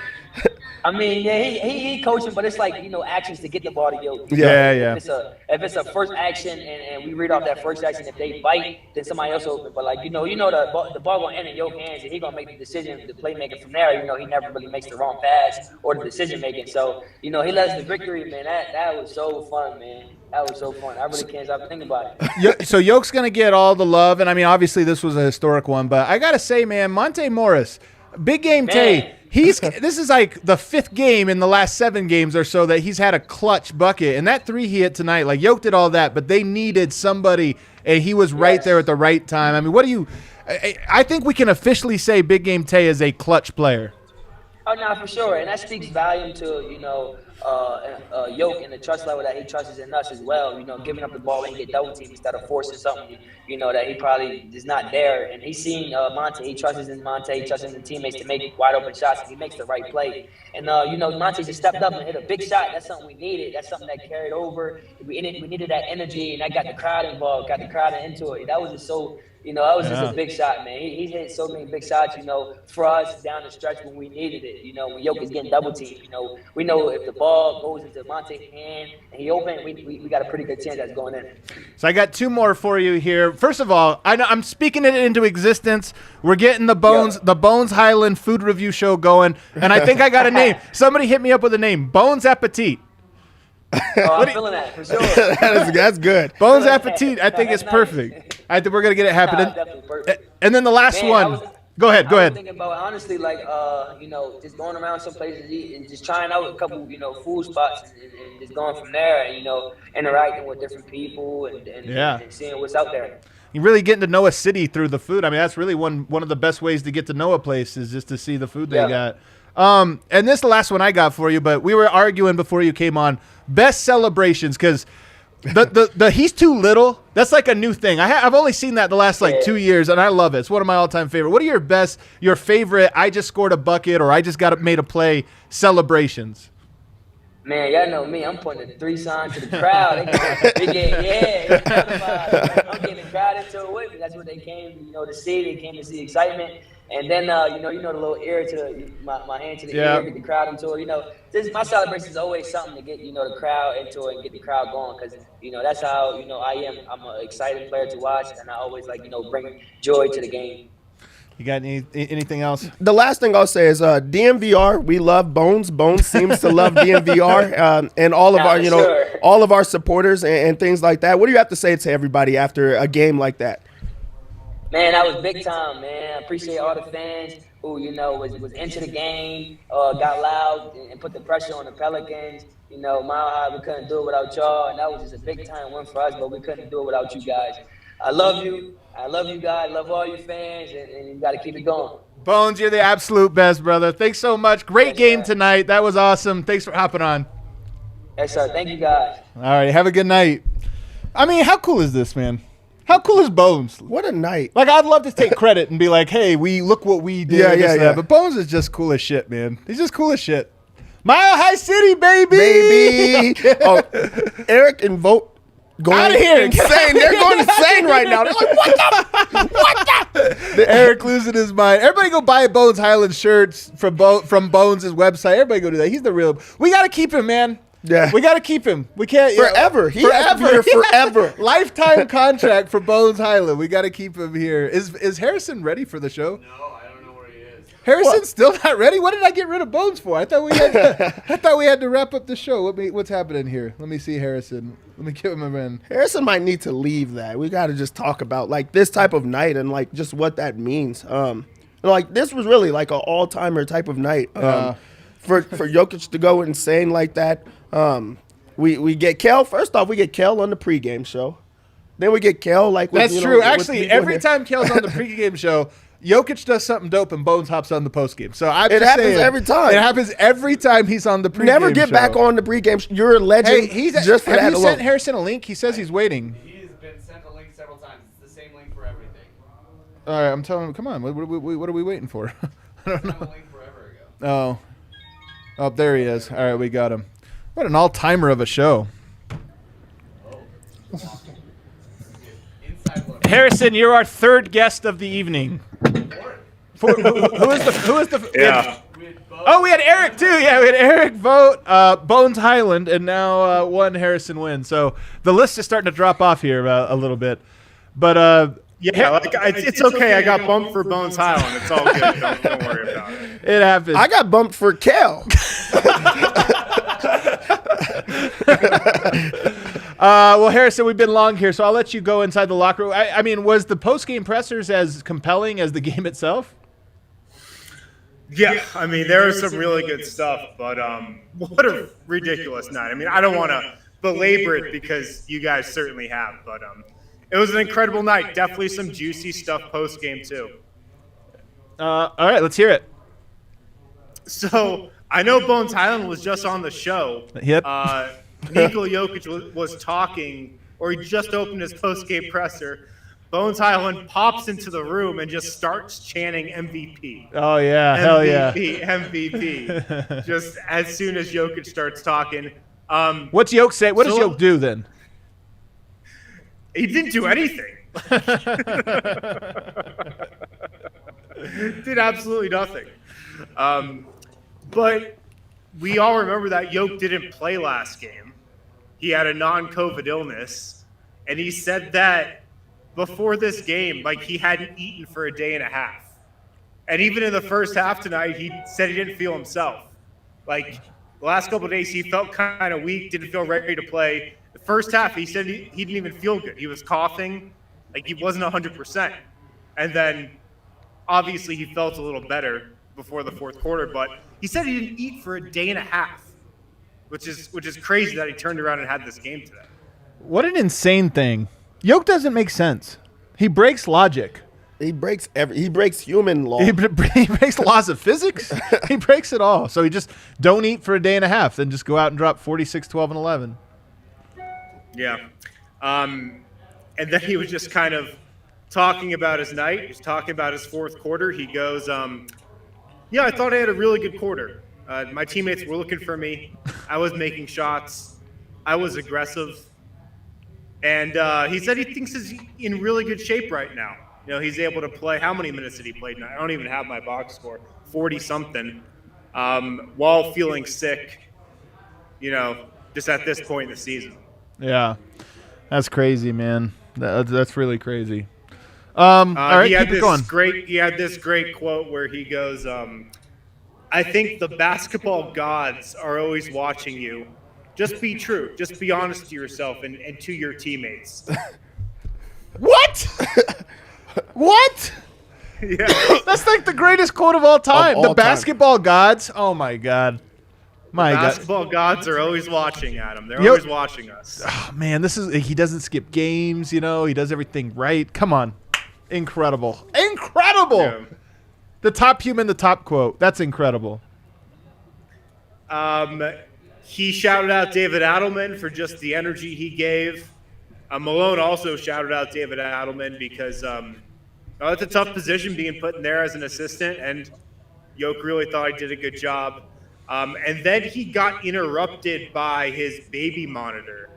I mean, yeah, he coaching, but it's like, actions to get the ball to Yoke. Yeah. If it's a first action and we read off that first action, if they bite, then somebody else open. But like, the ball gonna end in Yoke's hands, and he gonna make the decision, the playmaking from there. He never really makes the wrong pass or the decision making. So he led us to victory, man. That was so fun, man. That was so fun. I really can't stop thinking about it. So Yoke's gonna get all the love, and I mean, obviously this was a historic one, but I gotta say, man, Monte Morris, big game Tay. This is like the 5th game in the last 7 games or so that he's had a clutch bucket, and that 3 he hit tonight, like Yoke did all that, but they needed somebody, and he was right there at the right time. I mean, what do you? I think we can officially say Big Game Tay is a clutch player. Oh, no, for sure, and that speaks volume to Yoke and the trust level that he trusts in us as well. Giving up the ball when he get double teamed instead of forcing something, that he probably is not there. And he's seen Monte. He trusts in Monte. He trusts in the teammates to make wide open shots, and he makes the right play. And Monte just stepped up and hit a big shot. That's something we needed. That's something that carried over. We needed that energy, and that got the crowd involved, got the crowd into it. That was just so. That was just a big shot, man. He hit so many big shots, for us down the stretch when we needed it. When Yoke is getting double teamed, we know if the ball goes into Monte's hand and he open, we got a pretty good chance that's going in. So I got 2 more for you here. First of all, I'm speaking it into existence. We're getting the Bones Highland food review show going, and I think I got a name. Somebody hit me up with a name, Bones Appetit. I'm feeling that for sure. That's good. Bones Appetit, I think it's perfect. I think we're gonna get it happening. And then the last one. Go ahead. I was thinking about honestly, like just going around some places and just trying out a couple, food spots and just going from there, and interacting with different people and seeing what's out there. You're really getting to know a city through the food. I mean, that's really one of the best ways to get to know a place is just to see the food they got. And this is the last one I got for you, but we were arguing before you came on best celebrations because the he's too little. That's like a new thing. I've only seen that the last 2 years, and I love it. It's one of my all-time favorite. What are your favorite? I just scored a bucket or I just made a play celebrations. Man, y'all know me. I'm putting the 3 sign to the crowd. I'm getting the crowd into it with me. That's what they came, to see. They came to see excitement. And then, the little ear to my hand to the ear, get the crowd into it. My celebration is always something to get, the crowd into it and get the crowd going because, that's how, I am. I'm an exciting player to watch, and I always, bring joy to the game. You got anything else? The last thing I'll say is DNVR. We love Bones. Bones seems to love DNVR and all of all of our supporters and things like that. What do you have to say to everybody after a game like that? Man, that was big time, man. I appreciate all the fans who, was into the game, got loud and put the pressure on the Pelicans. Mile High, we couldn't do it without y'all, and that was just a big time win for us, but we couldn't do it without you guys. I love you. I love you guys. Love all your fans, and you got to keep it going. Bones, you're the absolute best, brother. Thanks so much. Great game tonight. That was awesome. Thanks for hopping on. Yes, sir. Thank you, guys. All right. Have a good night. I mean, how cool is this, man? How cool is Bones? What a night. Like, I'd love to take credit and be like, hey, look what we did. Yeah. But Bones is just cool as shit, man. He's just cool as shit. Mile High City, baby. Oh, Eric and Vogt. Going out of here. Insane. They're going insane right now. They're like, what the? Eric losing his mind. Everybody go buy Bones Highland shirts from Bones' website. Everybody go do that. He's the real. We got to keep him, man. Yeah. We got to keep him. We can't. Forever. He has to be here forever. Lifetime contract for Bones Highland. We got to keep him here. Is Harrison ready for the show? No, I don't know where he is. Harrison's still not ready? What did I get rid of Bones for? I thought we had to wrap up the show. What's happening here? Let me see Harrison. Let me give him a run. Harrison might need to leave that. We got to just talk about this type of night and just what that means. This was really like an all-timer type of night. For Jokic to go insane like that. We get Kel. First off, we get Kel on the pregame show. Then we get Kel That's true. Actually, every time Kel's on the pregame show, Jokic does something dope and Bones hops on the postgame. So it happens every time. It happens every time he's on the pregame. Never get show. back on the pregame. You're a legend. Hey, just for that have you alone. sent Harrison a link? He says he's waiting. He's been sent a link several times. It's the same link for everything. All right, I'm telling him, come on. What are we waiting for? I don't know. Sent a link forever ago. Oh, there he is. All right, we got him. What an all-timer of a show. Harrison, you're our third guest of the evening. Who is the? Yeah. Oh, we had Eric too. Yeah, we had Eric vote Bones Highland, and now one Harrison win. So the list is starting to drop off here a little bit. But it's okay. I got bumped for Bones Highland. It's all good. Don't worry about it. It happens. I got bumped for Kel. Well, Harrison, we've been long here, so I'll let you go inside the locker room. I mean, was the post-game pressers as compelling as the game itself? Yeah, I mean, there was some really good stuff, but what a ridiculous night. I mean, I don't want to belabor it because you guys certainly have, but it was an incredible night. Definitely some juicy stuff post-game, too. All right, let's hear it. So I know Bones Highland was just on the show. Yep. Nikola Jokic was talking, or he just opened his post-game presser. Bones Highland pops into the room and just starts chanting MVP. Oh, yeah. Hell yeah. MVP. Just as soon as Jokic starts talking. What's Jokic say? What does Jokic do then? He didn't do anything. Did absolutely nothing. But we all remember that Jokic didn't play last game. He had a non-COVID illness. And he said that before this game, like, he hadn't eaten for a day and a half. And even in the first half tonight, he said he didn't feel himself. Like, the last couple of days, he felt kind of weak, didn't feel ready to play. The first half, he said he didn't even feel good. He was coughing, like he wasn't 100%. And then, obviously, he felt a little better before the fourth quarter. But he said he didn't eat for a day and a half, which is crazy that he turned around and had this game today. What an insane thing. Jokic doesn't make sense. He breaks logic. He breaks human law. He breaks laws of physics. He breaks it all. So he just don't eat for a day and a half, then just go out and drop 46, 12, and 11. Yeah. And then he was just kind of talking about his night. He was talking about his fourth quarter. He goes, yeah, I thought I had a really good quarter. My teammates were looking for me. I was making shots. I was aggressive. And he said he thinks he's in really good shape right now. You know, he's able to play. How many minutes did he play tonight? I don't even have my box score. 40-something. While feeling sick, you know, just at this point in the season. Yeah. That's crazy, man. That's really crazy. All right, he had keep it going. He had this great quote where he goes, I think the basketball gods are always watching you. Just be true. Just be honest to yourself and to your teammates. What? What? Yeah. That's like the greatest quote of all time. Of all the basketball gods. Oh, my God. My God. Basketball gods are always watching, Adam. They're always watching us. Oh, man, he doesn't skip games, you know. He does everything right. Come on. Incredible. Incredible. Yeah. The top human, the top quote. That's incredible. He shouted out David Adelman for just the energy he gave. Malone also shouted out David Adelman because it's a tough position being put in there as an assistant, and Jokic really thought he did a good job. And then he got interrupted by his baby monitor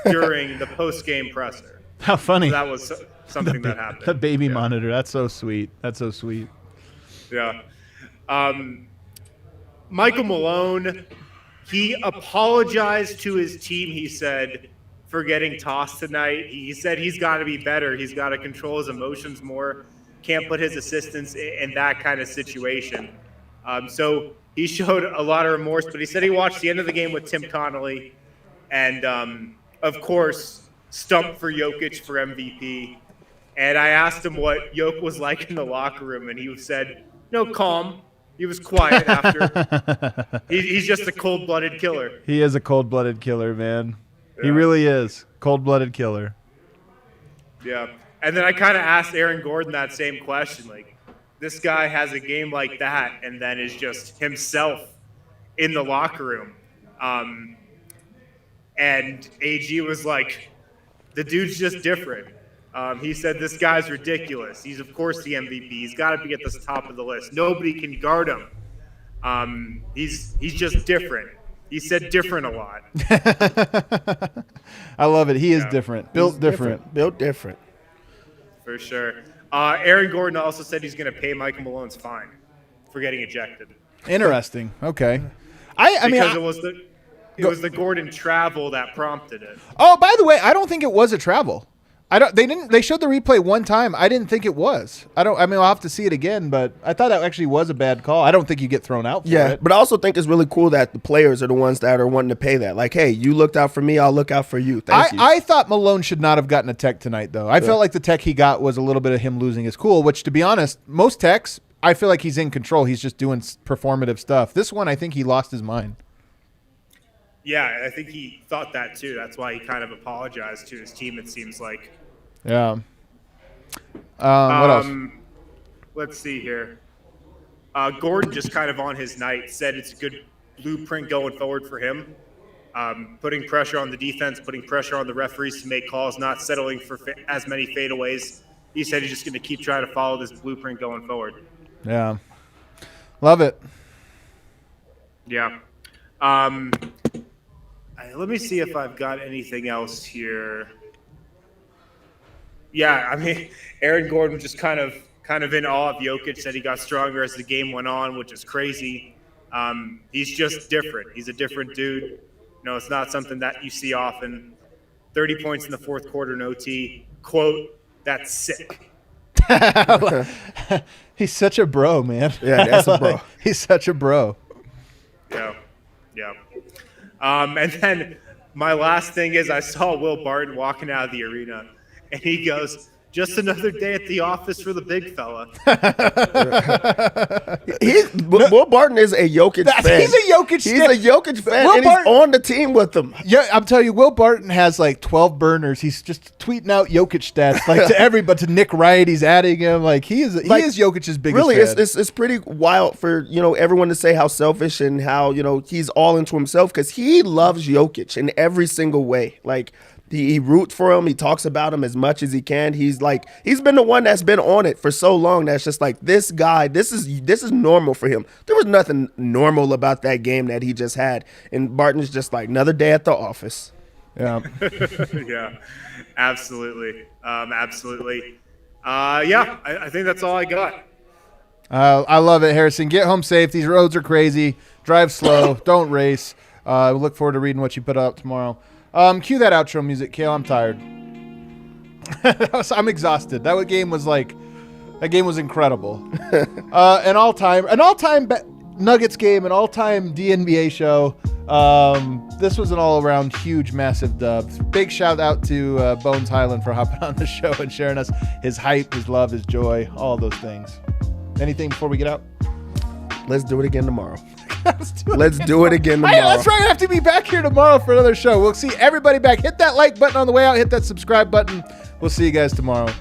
during the post-game presser. How funny. So that was something that happened. The baby monitor. That's so sweet. That's so sweet. Yeah. Michael Malone, he apologized to his team, he said, for getting tossed tonight. He said he's got to be better. He's got to control his emotions more. Can't put his assistants in that kind of situation. So he showed a lot of remorse, but he said he watched the end of the game with Tim Connolly and, of course, stumped for Jokic for MVP. And I asked him what Jokic was like in the locker room, and he said, calm. He was quiet after. He's just a cold-blooded killer. He is a cold-blooded killer, man. Yeah. He really is. Cold-blooded killer. Yeah. And then I kind of asked Aaron Gordon that same question. Like, this guy has a game like that and then is just himself in the locker room. And AG was like, the dude's just different. He said, this guy's ridiculous. He's, of course, the MVP. He's got to be at the top of the list. Nobody can guard him. He's just different. He said different a lot. I love it. He is different. Built different. Built different. For sure. Aaron Gordon also said he's going to pay Michael Malone's fine for getting ejected. Interesting. Okay. I mean, because it was the Gordon travel that prompted it. oh, by the way, I don't think it was a travel. They showed the replay one time. I didn't think it was. I'll have to see it again, but I thought that actually was a bad call. I don't think you get thrown out for it. But I also think it's really cool that the players are the ones that are wanting to pay that. Like, hey, you looked out for me, I'll look out for you. Thank you. I thought Malone should not have gotten a tech tonight, though. I felt like the tech he got was a little bit of him losing his cool, which, to be honest, most techs, I feel like he's in control. He's just doing performative stuff. This one, I think he lost his mind. Yeah, I think he thought that too. That's why he kind of apologized to his team, it seems like. Yeah. What else? Let's see here. Gordon, just kind of on his night, said it's a good blueprint going forward for him. Putting pressure on the defense, putting pressure on the referees to make calls, not settling for as many fadeaways. He said he's just going to keep trying to follow this blueprint going forward. Yeah. Love it. Yeah. Let me see if I've got anything else here. Yeah, I mean, Aaron Gordon was just kind of in awe of Jokic, said he got stronger as the game went on, which is crazy. He's just different. He's a different dude. You know, it's not something that you see often. 30 points in the fourth quarter, no OT. Quote, that's sick. He's such a bro, man. Yeah, that's a bro. He's such a bro. Yeah. And then my last thing is I saw Will Barton walking out of the arena, and he goes, just another day at the office for the big fella. Will Barton is a Jokic fan. He's a Jokic fan, Will and Barton, he's on the team with them. Yeah, I'm telling you, Will Barton has like 12 burners. He's just tweeting out Jokic stats like to everybody. To Nick Wright, he's adding him. Like he is Jokic's biggest really, fan. it's pretty wild for everyone to say how selfish and how he's all into himself, because he loves Jokic in every single way. Like. He roots for him. He talks about him as much as he can. He's been the one that's been on it for so long. That's just like, this guy. This is normal for him. There was nothing normal about that game that he just had. And Barton's just like, another day at the office. Yeah. Yeah, absolutely. Absolutely. I think that's all I got. I love it, Harrison. Get home safe. These roads are crazy. Drive slow. Don't race. We look forward to reading what you put up tomorrow. Cue that outro music, Kale. I'm tired. I'm exhausted. That game was incredible. An all-time Nuggets game, an all-time DNVR show. This was an all-around huge, massive dub. Big shout out to Bones Highland for hopping on the show and sharing us his hype, his love, his joy, all those things. Anything before we get out? Let's do it again tomorrow. Let's do it again tomorrow. Hey, that's right. I have to be back here tomorrow for another show. We'll see everybody back. Hit that like button on the way out. Hit that subscribe button. We'll see you guys tomorrow.